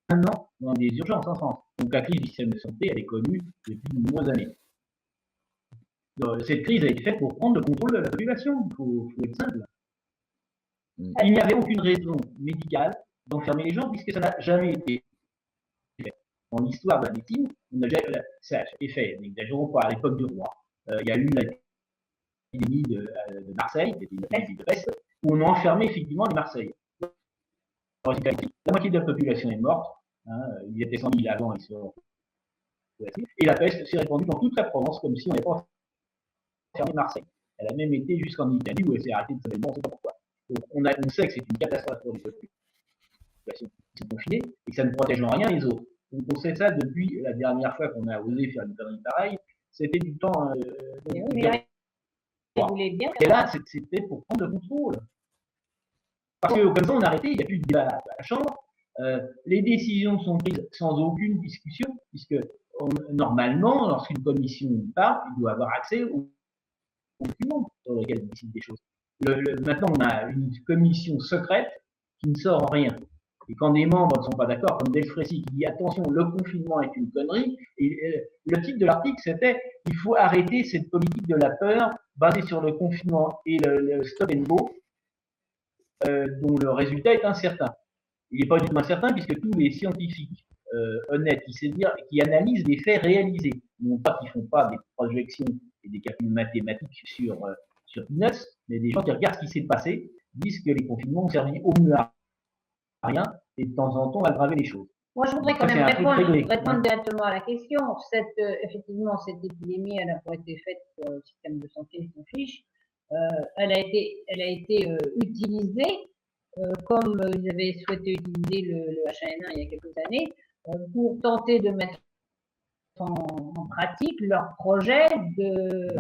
un an dans des urgences en France. Donc la crise du système de santé, elle est connue depuis de nombreuses années. Cette crise a été faite pour prendre le contrôle de la population. Il faut être simple. Il n'y avait aucune raison médicale d'enfermer les gens puisque ça n'a jamais été fait. Dans l'histoire de la médecine, ça a été fait. N'exagérons pas, à l'époque du roi. Il y a eu l'épidémie de Marseille, c'était une épidémie de peste, où on a enfermé effectivement les Marseillais. La moitié de la population est morte. Il y était 100 000 avant, ils sont. Et la peste s'est répandue dans toute la Provence comme si on n'avait pas enfermé Marseille. Elle a même été jusqu'en Italie où elle s'est arrêtée de seulement, on ne sait pas pourquoi. Donc on sait que c'est une catastrophe pour les populations qui sont confinées et que ça ne protège en rien les autres. Donc on sait ça depuis la dernière fois qu'on a osé faire une connerie pareille. C'était du temps. Et là, c'était pour prendre le contrôle. Parce que comme ça, on a arrêté, il n'y a plus de débat à la Chambre. Les décisions sont prises sans aucune discussion, puisque normalement, lorsqu'une commission parle, il doit avoir accès aux documents sur lesquels il décide des choses. Maintenant, on a une commission secrète qui ne sort rien. Et quand des membres ne sont pas d'accord, comme Delfrécy qui dit attention, le confinement est une connerie, et le titre de l'article c'était il faut arrêter cette politique de la peur basée sur le confinement et le stop and go, dont le résultat est incertain. Il n'est pas du tout incertain puisque tous les scientifiques honnêtes qui analysent des faits réalisés, non pas qui font pas des projections et des calculs mathématiques sur Peanuts, mais des gens qui regardent ce qui s'est passé, disent que les confinements ont servi au mieux à rien et de temps en temps aggraver les choses. Moi, je voudrais quand même répondre directement à la question. Effectivement, cette épidémie, elle n'a pas été faite pour le système de santé, ils s'en fichent. Elle a été utilisée comme ils avaient souhaité utiliser le H1N1 il y a quelques années pour tenter de mettre en pratique leur projet de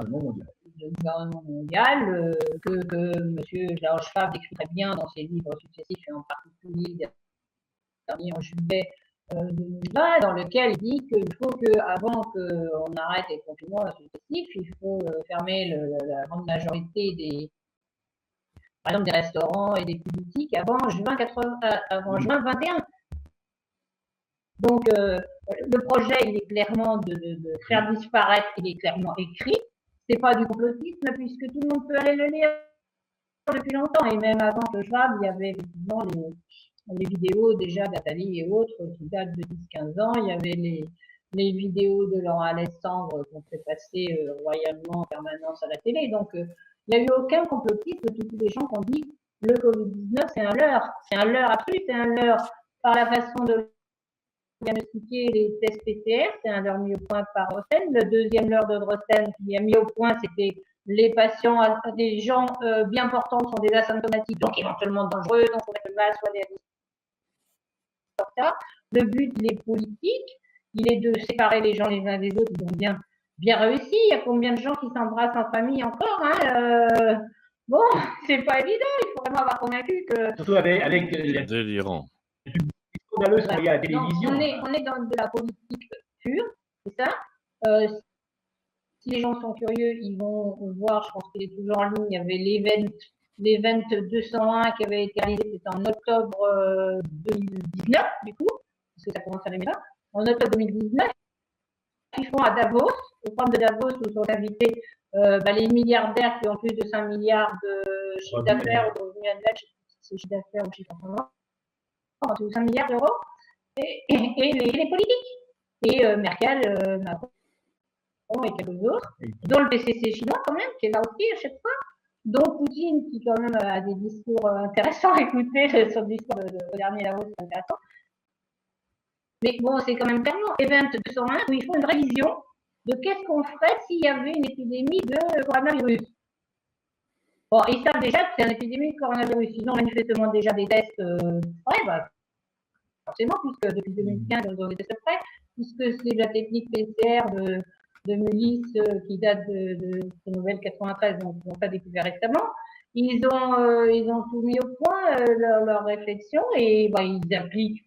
gouvernement mondial que M. Georges Favre décrit très bien dans ses livres successifs et en particulier le dernier en juillet 2020, dans lequel il dit qu'il faut qu'avant qu'on arrête les confinements successifs, il faut fermer la grande majorité par exemple des restaurants et des boutiques avant juin 21. Donc le projet, il est clairement de faire disparaître, il est clairement écrit. C'est pas du complotisme puisque tout le monde peut aller le lire depuis longtemps et même avant que je parle, il y avait effectivement les vidéos déjà d'Atali et autres qui datent de 10-15 ans. Il y avait les vidéos de Laurent Alexandre qu'on fait passer royalement en permanence à la télé. Donc il n'y a eu aucun complotisme de tous les gens qui ont dit le Covid-19 c'est un leurre absolu, c'est un leurre par la façon de diagnostiquer les tests PCR, c'est un leurre mis au point par Drosten. Le deuxième leurre de Drosten qui a mis au point, c'était les patients, des gens bien portants sont des asymptomatiques, donc éventuellement dangereux, donc on met le mal, soit des Le but des politiques, il est de séparer les gens les uns des autres, ils ont bien réussi. Il y a combien de gens qui s'embrassent en famille encore, bon, c'est pas évident, il faut vraiment avoir convaincu que... Surtout avec délirant. Scandaleux à la télévision. Donc, on est dans de la politique sûr, c'est ça. Si les gens sont curieux, ils vont voir, je pense qu'il est toujours en ligne, il y avait l'event 201 qui avait été réalisé, c'était en octobre 2019, du coup, parce que ça commence à 2020. En octobre 2019, ils font à Davos, au forum de Davos, où sont invités les milliardaires qui ont plus de 5 milliards de chiffre d'affaires ou de revenus annuels, je sais pas si c'est chiffre d'affaires ou chiffre d'affaires, 5 milliards d'euros, et les politiques. Et Merkel, Macron et quelques autres, dont le PCC chinois quand même, qui est là aussi à chaque fois, dont Poutine, qui quand même a des discours intéressants à écouter, son discours de dernier Davos, c'est intéressant. Mais bon, c'est quand même tellement Event 201 où ils font une révision de qu'est-ce qu'on ferait s'il y avait une épidémie de coronavirus. Bon, ils savent déjà que c'est une épidémie de coronavirus. Ils ont manifestement déjà des tests prêts, forcément, puisque depuis 2015, ils ont des tests prêts, puisque c'est la technique PCR de Mullis qui date de nouvelle 93, donc ils n'ont pas découvert récemment. Ils ont tout mis au point, leur réflexion, et ils appliquent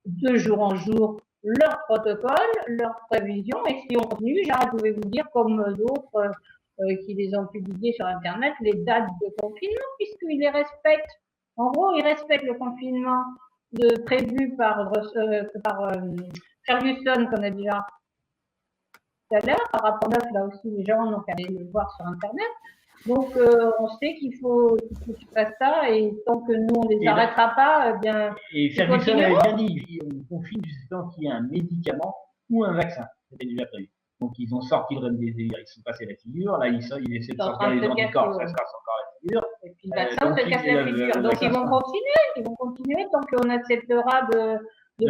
de jour en jour leur protocole, leurs prévisions, et si on continue, j'arrête de vous dire, comme d'autres qui les ont publiés sur Internet, les dates de confinement, puisqu'ils les respectent. En gros, ils respectent le confinement prévu par Ferguson, qu'on a déjà tout à l'heure, par rapport à là aussi, les gens n'ont qu'à aller le voir sur Internet. Donc, on sait qu'il faut qu'ils fassent ça, et tant que nous, on ne les arrêtera pas, eh bien. Et Ferguson avait bien dit, on confine justement qu'il y a un médicament ou un vaccin. C'était déjà prévu. Donc, ils ont sorti le remdesivir, ils se sont passés la figure. Là, ils essaient de sortir les anticorps, ça se casse encore la figure. Et puis, le vaccin se casse la figure. Donc, ils vont continuer tant qu'on acceptera de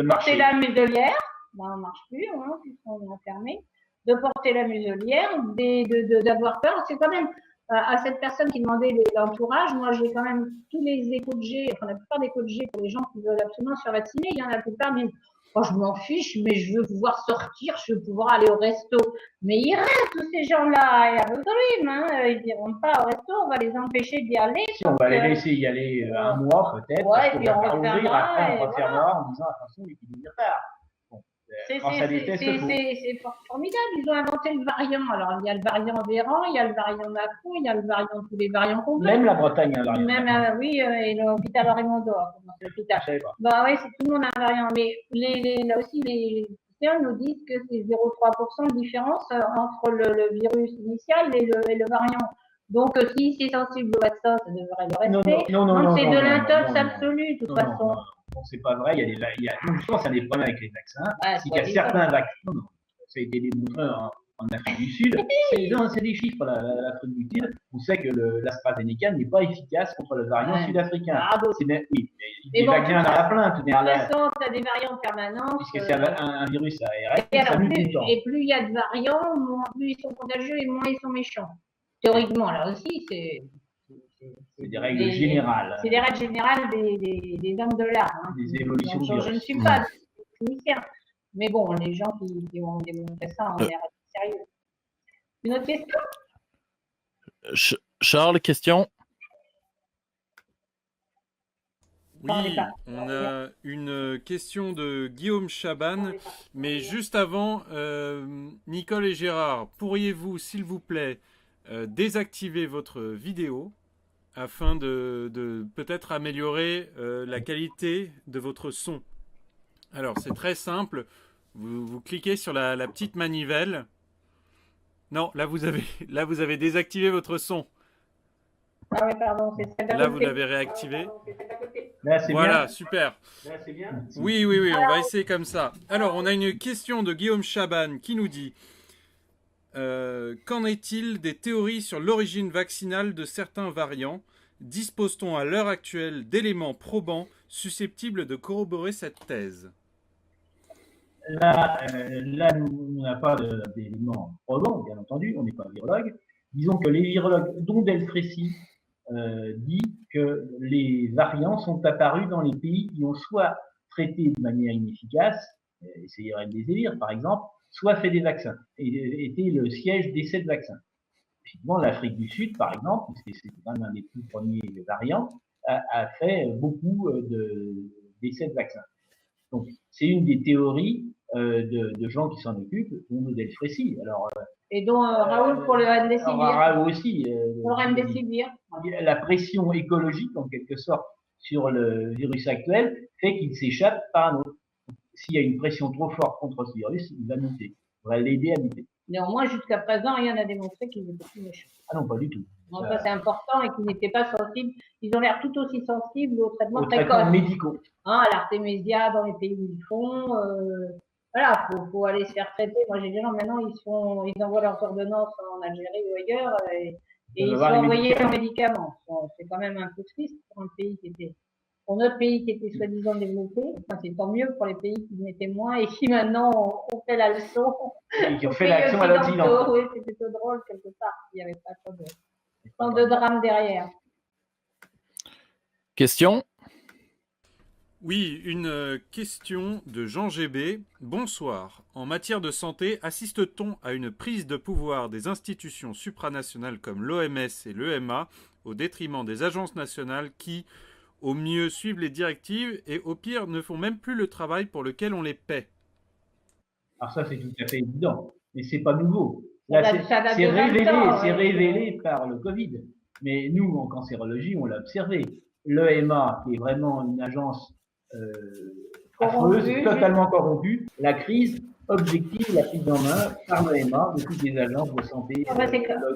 porter la muselière. Ben, on ne marche plus, hein, puisqu'on est enfermé. De porter la muselière, d'avoir peur. C'est quand même, à cette personne qui demandait l'entourage, moi j'ai quand même tous les échos que j'ai, enfin la plupart des échos que j'ai pour les gens qui veulent absolument se faire vacciner, il y en a la plupart disent oh, je m'en fiche, mais je veux pouvoir sortir, je veux pouvoir aller au resto. Mais ils restent tous ces gens-là, il y a le dream, hein, ils n'iront pas au resto, on va les empêcher d'y aller. Si on va les laisser y aller un mois peut-être, ouais, et puis on va ouvrir, après on refermera voilà. en disant attention, l'épidémie repart. C'est formidable, ils ont inventé le variant. Alors, il y a le variant Véran, il y a le variant Macron, il y a le variant, tous les variants complets. Même la Bretagne a un variant. Même, oui, et l'hôpital Raymond d'Or. Bah oui, c'est tout le monde a un variant. Mais là aussi, les physiciens nous disent que c'est 0,3% de différence entre le virus initial et le variant. Donc, si c'est sensible au vaccin, ça devrait le rester. Non, c'est de l'intox absolu, de toute façon. Non, c'est pas vrai. Il y a justement, ça a des problèmes avec les vaccins. C'est qu'il y a certains vaccins. Non, ça a été démontré en Afrique du Sud. C'est des chiffres, l'Afrique du Sud. On sait que l'AstraZeneca n'est pas efficace contre le variant sud-africain. Oui, des vaccins dans la plainte. De toute façon, tu as des variants permanents. Puisque c'est un virus ARN. Et plus il y a de variants, plus ils sont contagieux et moins ils sont méchants. Théoriquement, là aussi, c'est des règles générales. C'est des règles générales des hommes de l'art. Hein. Des évolutions. Donc, je ne suis pas clinicien. Mais bon, les gens qui ont démontré ça ont l'air sérieux. Une autre question? Charles, question? Oui, on a une question de Guillaume Chaban, mais juste avant, Nicole et Gérard, pourriez-vous, s'il vous plaît, désactiver votre vidéo afin de peut-être améliorer la qualité de votre son. Alors, c'est très simple. Vous cliquez sur la petite manivelle. Non, là, vous avez désactivé votre son. Ah oui, pardon, c'est là, vous l'avez réactivé. Là, c'est voilà, bien. super. Là, c'est bien. Oui, on va essayer comme ça. Alors, on a une question de Guillaume Chaban qui nous dit qu'en est-il des théories sur l'origine vaccinale de certains variants? Dispose-t-on à l'heure actuelle d'éléments probants susceptibles de corroborer cette thèse? Là, on n'a pas d'éléments probants, bien entendu, on n'est pas virologue. Disons que les virologues, dont Delfrécy, dit que les variants sont apparus dans les pays qui ont soit traité de manière inefficace, essayerait de les élire par exemple, soit fait des vaccins, et était le siège d'essais de vaccins. Effectivement, l'Afrique du Sud, par exemple, puisque c'est quand même un des plus premiers variants, a fait beaucoup d'essais de vaccins. Donc, c'est une des théories de gens qui s'en occupent, dont Modèle Frécy. Alors, Et dont Raoul pour le Remdesivir. Raoul aussi. Pour le Remdesivir. La pression écologique, en quelque sorte, sur le virus actuel, fait qu'il s'échappe par un autre. S'il y a une pression trop forte contre ce virus, il va muter. On va l'aider à muter. Néanmoins, jusqu'à présent, rien n'a démontré qu'ils étaient plus méchants. Ah non, pas du tout. Donc ça, c'est important et qu'ils n'étaient pas sensibles. Ils ont l'air tout aussi sensibles aux traitements traitements médicaux. Hein, à l'artémisia dans les pays où ils font. Voilà, faut aller se faire traiter. Moi, j'ai des gens maintenant, ils envoient leurs ordonnances en Algérie ou ailleurs et ils sont envoyés leurs médicaments. C'est quand même un peu triste pour un pays pour notre pays qui était soi-disant développé. Enfin, c'est tant mieux pour les pays qui n'étaient moins et qui maintenant ont fait la leçon. Et qui ont fait l'action à l'Occident. Oui, c'était plutôt drôle quelque part. Il n'y avait pas tant de drame derrière. Question? Oui, une question de Jean GB. Bonsoir. En matière de santé, assiste-t-on à une prise de pouvoir des institutions supranationales comme l'OMS et l'EMA au détriment des agences nationales qui, au mieux, suivent les directives et au pire, ne font même plus le travail pour lequel on les paie? Alors ça, c'est tout à fait évident. Mais c'est pas nouveau. Là, c'est révélé par le Covid. Mais nous, en cancérologie, on l'a observé. L'EMA, qui est vraiment une agence affreuse, totalement corrompue, la crise objective, la prise en main par l'EMA de toutes les agences de santé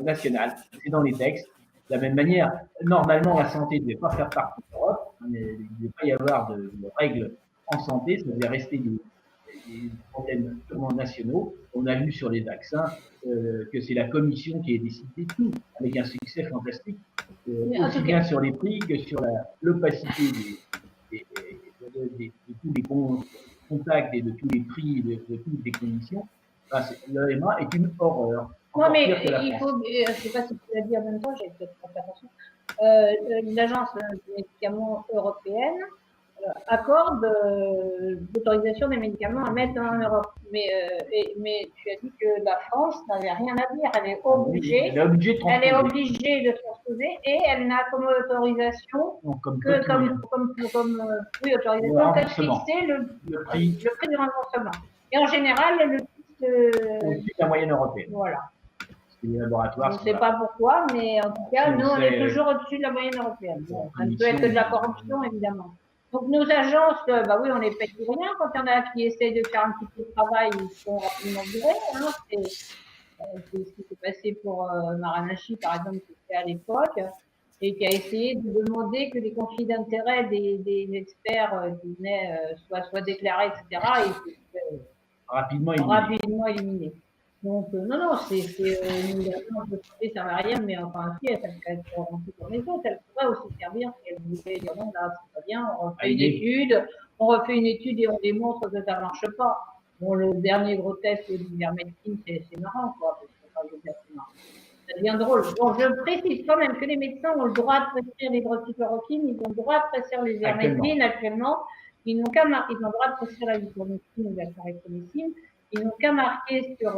nationales. C'est dans les textes. De la même manière, normalement, la santé ne devait pas faire partie de l'Europe. Il ne devait pas y avoir de règles en santé. Ça devait rester des problèmes purement nationaux. On a vu sur les vaccins que c'est la Commission qui a décidé de tout, avec un succès fantastique, aussi bien sur les prix que sur l'opacité de tous les contacts et de tous les prix, de toutes les conditions. Enfin, l'EMA est une horreur. Non, mais il faut, je ne sais pas si tu l'as dit en même temps, j'ai peut-être pas fait attention. L'agence des médicaments européenne accorde l'autorisation des médicaments à mettre en Europe. Mais tu as dit que la France n'avait rien à dire. Elle est obligée de transposer et elle n'a comme autorisation autorisation que de fixer le prix du remboursement. Et en général, le au-dessus de la moyenne européenne. Voilà. Les laboratoires. Je ne sais pas pourquoi, mais en tout cas, nous, on est toujours au-dessus de la moyenne européenne. Bon, ça ne peut être que de la corruption, évidemment. Donc, nos agences, oui, on les paye pour rien. Quand il y en a qui essayent de faire un petit peu de travail, ils sont rapidement virés. Hein. C'est ce qui s'est passé pour Maranachi, par exemple, qui était à l'époque, et qui a essayé de demander que les conflits d'intérêts des experts qui venaient soient déclarés, etc. Et rapidement éliminés. Donc, non, c'est une agence de santé, ça ne va rien, mais enfin, si, elle peut être remplie comme les autres, elle pourrait aussi servir si elle voulait dire non, là, c'est pas bien, on refait une étude et on démontre que ça ne marche pas. Bon, le dernier gros test de l'ivermectine, c'est marrant, quoi, parce que ça devient drôle. Bon, je précise quand même que les médecins ont le droit de prescrire l'hydroxychloroquine, ils ont le droit de prescrire les ivermectines actuellement. Ils n'ont qu'à marquer, ils ont le droit de prescrire la ivermectine ou la clarithromycine. Ils n'ont qu'à marquer sur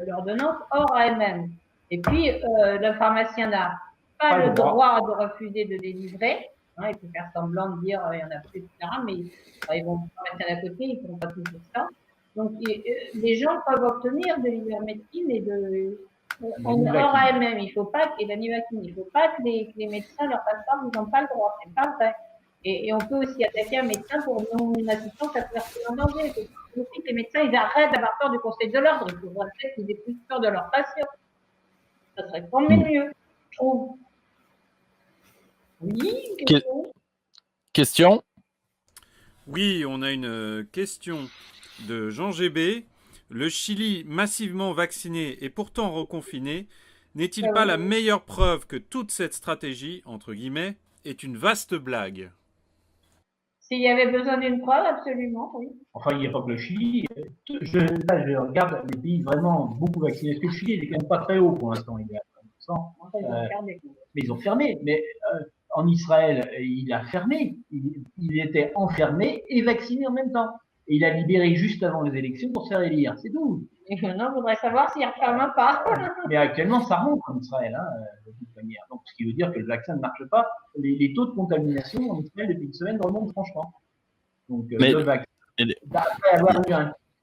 l'ordonnance hors AMM. Et puis, le pharmacien n'a pas le droit de refuser de délivrer. Hein, il peut faire semblant de dire il y en a plus, etc. Mais ils vont le pharmacien d'à côté, ils ne pourront pas tout faire ça. Donc, les gens peuvent obtenir de l'ivermectine et hors AMM. Il faut pas, et l'anivaquine, il ne faut pas que les médecins leur fassent part, ils n'ont pas le droit. C'est pas vrai. Et on peut aussi attaquer un médecin pour non-assistance à personne en danger. Il faut que les médecins ils arrêtent d'avoir peur du conseil de l'ordre. Il faudrait peut-être qu'ils aient plus peur de leurs patients. Ça serait quand même mieux, je trouve. Oui, une question. Question? Oui, on a une question de Jean GB. Le Chili, massivement vacciné et pourtant reconfiné, n'est-il pas la meilleure preuve que toute cette stratégie, entre guillemets, est une vaste blague? S'il y avait besoin d'une preuve, absolument, oui. Enfin, il n'y a pas que le Chili. Je regarde les pays vraiment beaucoup vaccinés. Parce que le Chili, il n'est quand même pas très haut pour l'instant. Il est à 30%. Mais ils ont fermé. Mais en Israël, il a fermé. Il était enfermé et vacciné en même temps. Et il a libéré juste avant les élections pour se faire élire. C'est tout. Et maintenant, je voudrais savoir s'il referme pas. Mais actuellement, ça remonte en Israël, de toute manière. Donc, ce qui veut dire que le vaccin ne marche pas. Les taux de contamination en Israël depuis une semaine remontent franchement. Donc, le vaccin, après avoir eu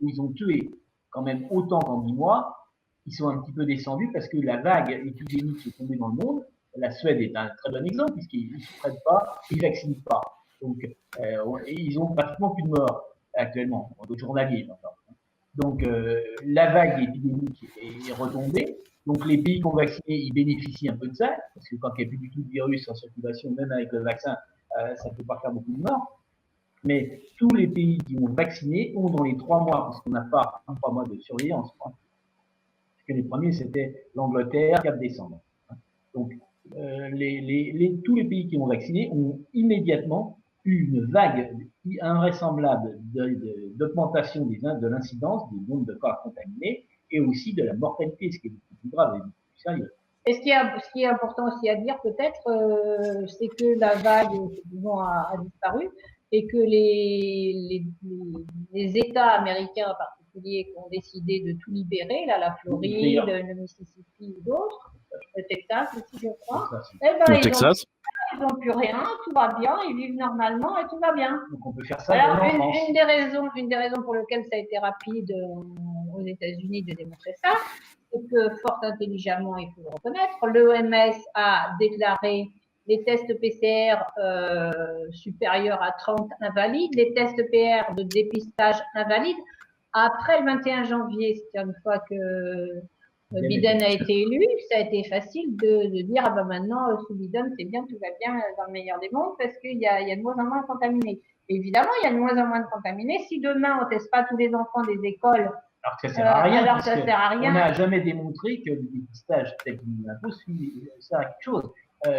où ils ont tué quand même autant qu'en 10 mois, ils sont un petit peu descendus parce que la vague épidémique qui est tombée dans le monde, la Suède est un très bon exemple puisqu'ils ne se traitent pas, ils ne vaccinent pas. Donc, ils ont pratiquement plus de morts actuellement, de journaliers maintenant. Donc, la vague épidémique est retombée. Donc, les pays qui ont vacciné, ils bénéficient un peu de ça, parce que quand il n'y a plus du tout de virus en circulation, même avec le vaccin, ça ne peut pas faire beaucoup de morts. Mais tous les pays qui ont vacciné ont dans les 3 mois, parce qu'on n'a pas 3 mois de surveillance, parce que les premiers, c'était l'Angleterre, 4 décembre. Donc, tous les pays qui ont vacciné ont immédiatement eu une vague invraisemblable d'augmentation de l'incidence des nombres de cas contaminés et aussi de la mortalité, ce qui est beaucoup plus grave et beaucoup plus sérieux. Et ce qui est important aussi à dire peut-être, c'est que la vague, disons, a disparu et que les États américains en particulier qui ont décidé de tout libérer, là, la Floride, le Mississippi ou d'autres, le Texas aussi, je crois, le Texas. Ils n'ont plus rien, tout va bien, ils vivent normalement et tout va bien. Donc on peut faire ça. Alors, une des raisons pour lesquelles ça a été rapide aux États-Unis de démontrer ça, c'est que fort intelligemment, il faut le reconnaître, l'OMS a déclaré les tests PCR supérieurs à 30 invalides, les tests PCR de dépistage invalides. Après le 21 janvier, c'est-à-dire une fois que Biden a été élu, ça a été facile de dire ah ben maintenant sous Biden c'est bien, tout va bien dans le meilleur des mondes parce qu'il y a de moins en moins de contaminés. Évidemment, il y a de moins en moins de contaminés. Si demain on ne teste pas tous les enfants des écoles, alors que ça sert à rien. Alors ça sert à rien. On n'a jamais démontré que le dépistage tel qu'il nous l'impose sert à quelque chose.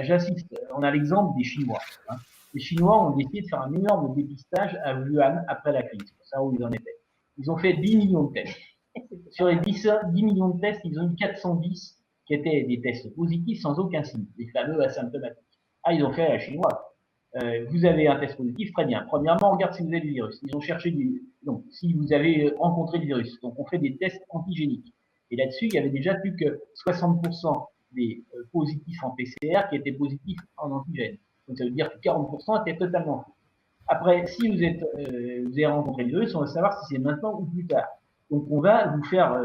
J'insiste, on a l'exemple des Chinois. Hein. Les Chinois ont décidé de faire un énorme dépistage à Wuhan après la crise. C'est ça où ils en étaient. Ils ont fait 10 millions de tests. Sur les 10 millions de tests, ils ont eu 410 qui étaient des tests positifs sans aucun signe, les fameux asymptomatiques. Ah, ils ont fait à la chinoise. Vous avez un test positif, très bien. Premièrement, on regarde si vous avez le virus. Ils ont cherché donc, si vous avez rencontré le virus. Donc, on fait des tests antigéniques. Et là-dessus, il y avait déjà plus que 60% des positifs en PCR qui étaient positifs en antigène. Donc, ça veut dire que 40% étaient totalement faux. Après, si vous avez rencontré le virus, on va savoir si c'est maintenant ou plus tard. Donc, on va vous faire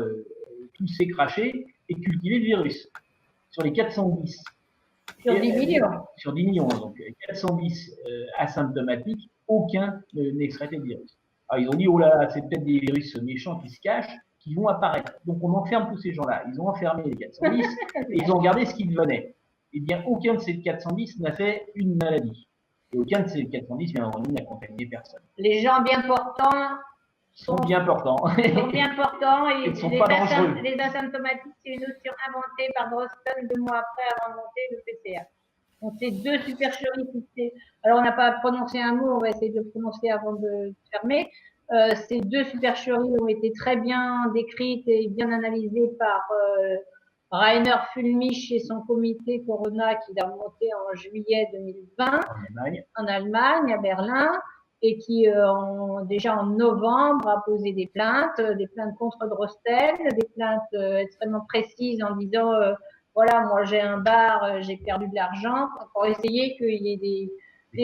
tous cracher et cultiver le virus. Sur les 410. Sur 10 millions. Sur 10 millions. Donc, 410 asymptomatiques, aucun n'extraitait le virus. Alors, ils ont dit, oh là, c'est peut-être des virus méchants qui se cachent, qui vont apparaître. Donc, on enferme tous ces gens-là. Ils ont enfermé les 410 et ils ont regardé ce qu'ils venaient. Eh bien, aucun de ces 410 n'a fait une maladie. Et aucun de ces 410, bien entendu, n'a contaminé personne. Les gens bien portants sont bien portants. Ils sont bien portants et ils sont pas dangereux. Les asymptomatiques, c'est une notion inventée par Drosten 2 mois après avoir inventé le PCR. Donc, c'est 2 supercheries. Alors, on n'a pas prononcé un mot, on va essayer de le prononcer avant de fermer. Ces 2 supercheries ont été très bien décrites et bien analysées par Rainer Fulmich et son comité Corona qui l'a monté en juillet 2020 en Allemagne, à Berlin, et qui déjà en novembre a posé des plaintes contre Drosten, des plaintes extrêmement précises en disant voilà, moi j'ai un bar, j'ai perdu de l'argent, pour essayer qu'il y ait des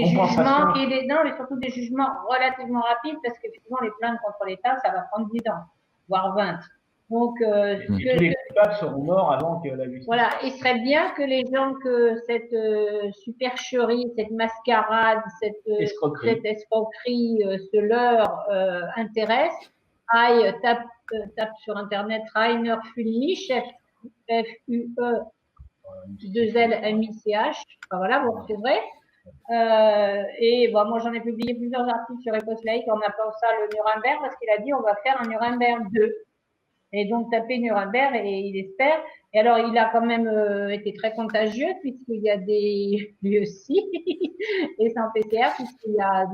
jugements, mais surtout des jugements relativement rapides, parce qu'effectivement les plaintes contre l'État, ça va prendre 10 ans, voire 20. Donc, tous les coupables seront morts avant que la justice. Voilà, il serait bien que les gens que cette supercherie, cette mascarade, cette escroquerie se leur intéresse, aillent tape sur internet Rainer Fulmich, F-U-E 2-L-M-I-C-H. Enfin, voilà, vous retrouverez. Et bon, moi j'en ai publié plusieurs articles sur Epos Laïc en appelant ça le Nuremberg, parce qu'il a dit on va faire un Nuremberg 2. Et donc, taper Nuremberg et il espère. Et alors, il a quand même été très contagieux puisqu'il y a lui aussi, et c'est en PCR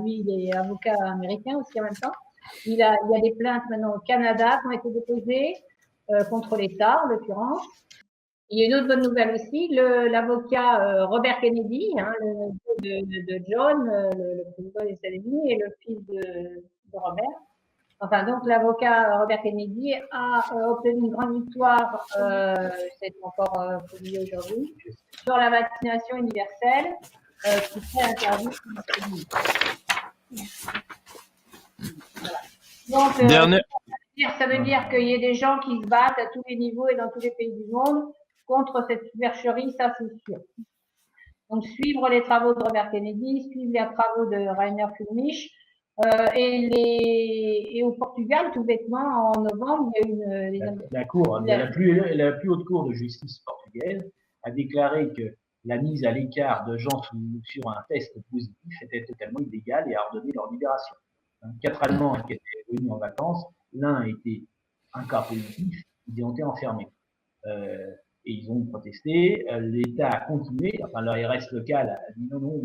lui, il est avocat américain aussi en même temps. Il y a des plaintes maintenant au Canada qui ont été déposées contre l'État, en l'occurrence. Il y a une autre bonne nouvelle aussi, l'avocat Robert Kennedy, le de John, le président des États-Unis, et le fils de Robert. Enfin, donc, l'avocat Robert Kennedy a obtenu une grande victoire, c'est encore publié aujourd'hui, sur la vaccination universelle qui serait interdite. Voilà. Donc, Ça veut dire qu'il y ait des gens qui se battent à tous les niveaux et dans tous les pays du monde contre cette supercherie, ça c'est sûr. Donc suivre les travaux de Robert Kennedy, suivre les travaux de Rainer Fulmich, et au Portugal, tout bêtement, en novembre, il y a une la plus haute cour de justice portugaise a déclaré que la mise à l'écart de gens sur un test positif était totalement illégale et a ordonné leur libération. 4 Allemands qui étaient venus en vacances, l'un était un cas positif, ils ont été enfermés. Et ils ont protesté, l'État a continué, enfin l'ARS local a dit non,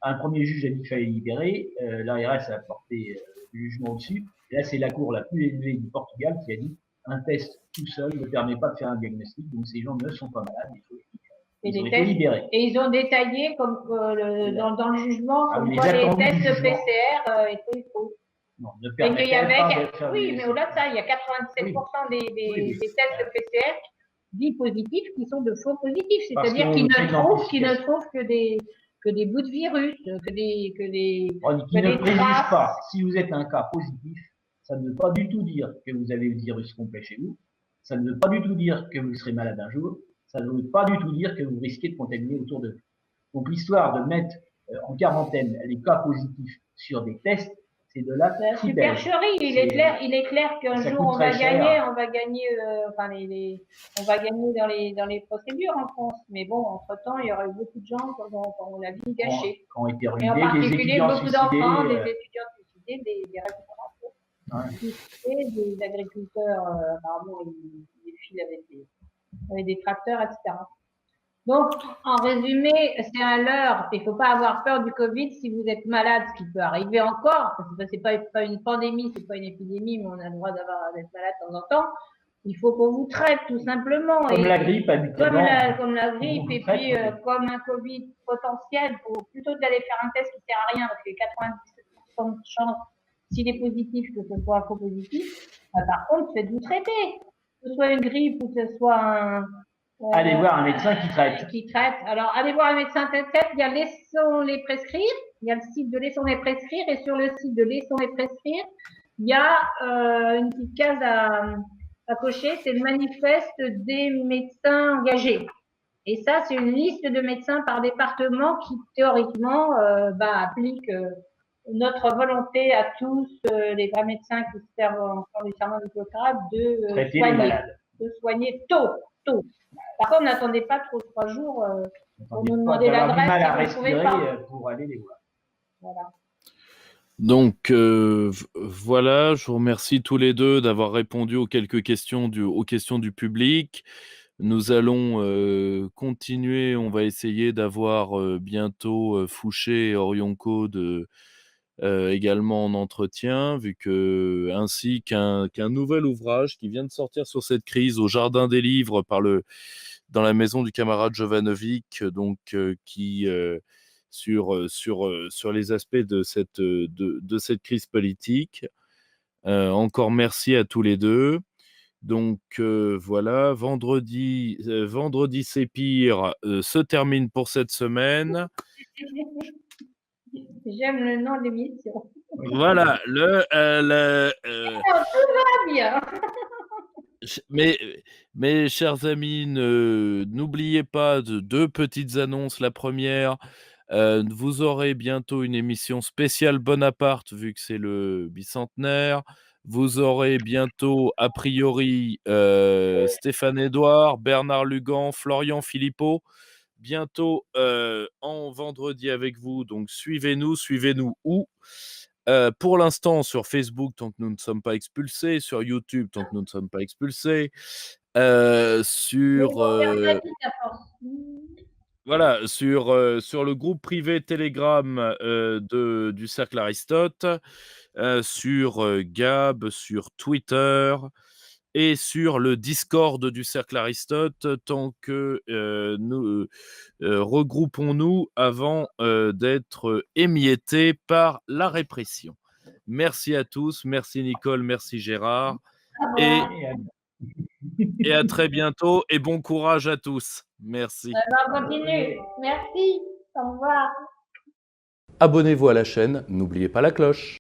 un premier juge a dit qu'il fallait libérer, l'ARS a porté le jugement au-dessus, et là c'est la cour la plus élevée du Portugal qui a dit un test tout seul ne permet pas de faire un diagnostic, donc ces gens ne sont pas malades, ils ont été libérés. Et ils ont détaillé comme dans le jugement comme quoi les tests PCR étaient faux. Non, ne permettent pas de faire oui, mais au-delà de ça, il y a 97% des tests PCR dits positifs qui sont de faux positifs, c'est-à-dire qu'ils ne trouvent que des bouts de virus, qui ne préjugent pas. Si vous êtes un cas positif, ça ne veut pas du tout dire que vous avez le virus complet chez vous. Ça ne veut pas du tout dire que vous serez malade un jour. Ça ne veut pas du tout dire que vous risquez de contaminer autour de vous. Donc l'histoire de mettre en quarantaine les cas positifs sur des tests, c'est de la supercherie. Il est clair qu'un jour on va gagner dans les procédures en France. Mais bon, entre-temps, il y aurait eu beaucoup de gens qui ont la vie gâchée. Qui ont été ruinés, et en particulier beaucoup d'enfants, des étudiants suicidés, des restaurants, des agriculteurs, apparemment, ils filent avec des tracteurs, etc. Donc, en résumé, c'est un leurre. Il ne faut pas avoir peur du Covid si vous êtes malade, ce qui peut arriver encore, parce que c'est pas une pandémie, c'est pas une épidémie, mais on a le droit d'être malade de temps en temps. Il faut qu'on vous traite, tout simplement. Comme la grippe, habituellement. Comme la grippe, et puis comme un Covid potentiel, plutôt d'aller faire un test qui ne sert à rien, parce qu'il y a 97% de chance, s'il est positif, que ce soit un faux positif. Par contre, faites-vous traiter. Que ce soit une grippe ou que ce soit allez voir un médecin qui traite. Alors, allez voir un médecin qui traite. Il y a Laissons-les prescrire. Il y a le site de Laissons-les prescrire. Et sur le site de Laissons-les prescrire, il y a une petite case à cocher. C'est le manifeste des médecins engagés. Et ça, c'est une liste de médecins par département qui, théoriquement, applique notre volonté à tous, les vrais médecins qui servent encore du serment d'Hippocrate, de soigner tôt. Par contre, n'attendez pas trop 3 jours pour nous demander l'adresse si vous ne pouvez pas. Pour aller les voir. Voilà. Donc voilà, je vous remercie tous les deux d'avoir répondu aux quelques questions du public. Nous allons continuer, on va essayer d'avoir bientôt Fouché et Orionco également en entretien, ainsi qu'un nouvel ouvrage qui vient de sortir sur cette crise au Jardin des Livres dans la maison du camarade Jovanovic, donc qui sur les aspects de cette crise politique. Encore merci à tous les deux. Donc voilà, vendredi c'est pire se termine pour cette semaine. J'aime le nom de l'émission. Voilà, tout va bien. Mais chers amis, n'oubliez pas de 2 petites annonces. La première, vous aurez bientôt une émission spéciale Bonaparte, vu que c'est le bicentenaire. Vous aurez bientôt, a priori, Stéphane Edouard, Bernard Lugan, Florian Philippot. Bientôt en vendredi avec vous, donc suivez-nous où pour l'instant sur Facebook tant que nous ne sommes pas expulsés, sur YouTube tant que nous ne sommes pas expulsés, voilà, sur le groupe privé Telegram du Cercle Aristote, sur Gab, sur Twitter et sur le Discord du Cercle Aristote, tant que nous regroupons-nous avant d'être émiettés par la répression. Merci à tous, merci Nicole, merci Gérard, et à très bientôt, et bon courage à tous. Merci. On continue. Merci. Au revoir. Abonnez-vous à la chaîne, n'oubliez pas la cloche.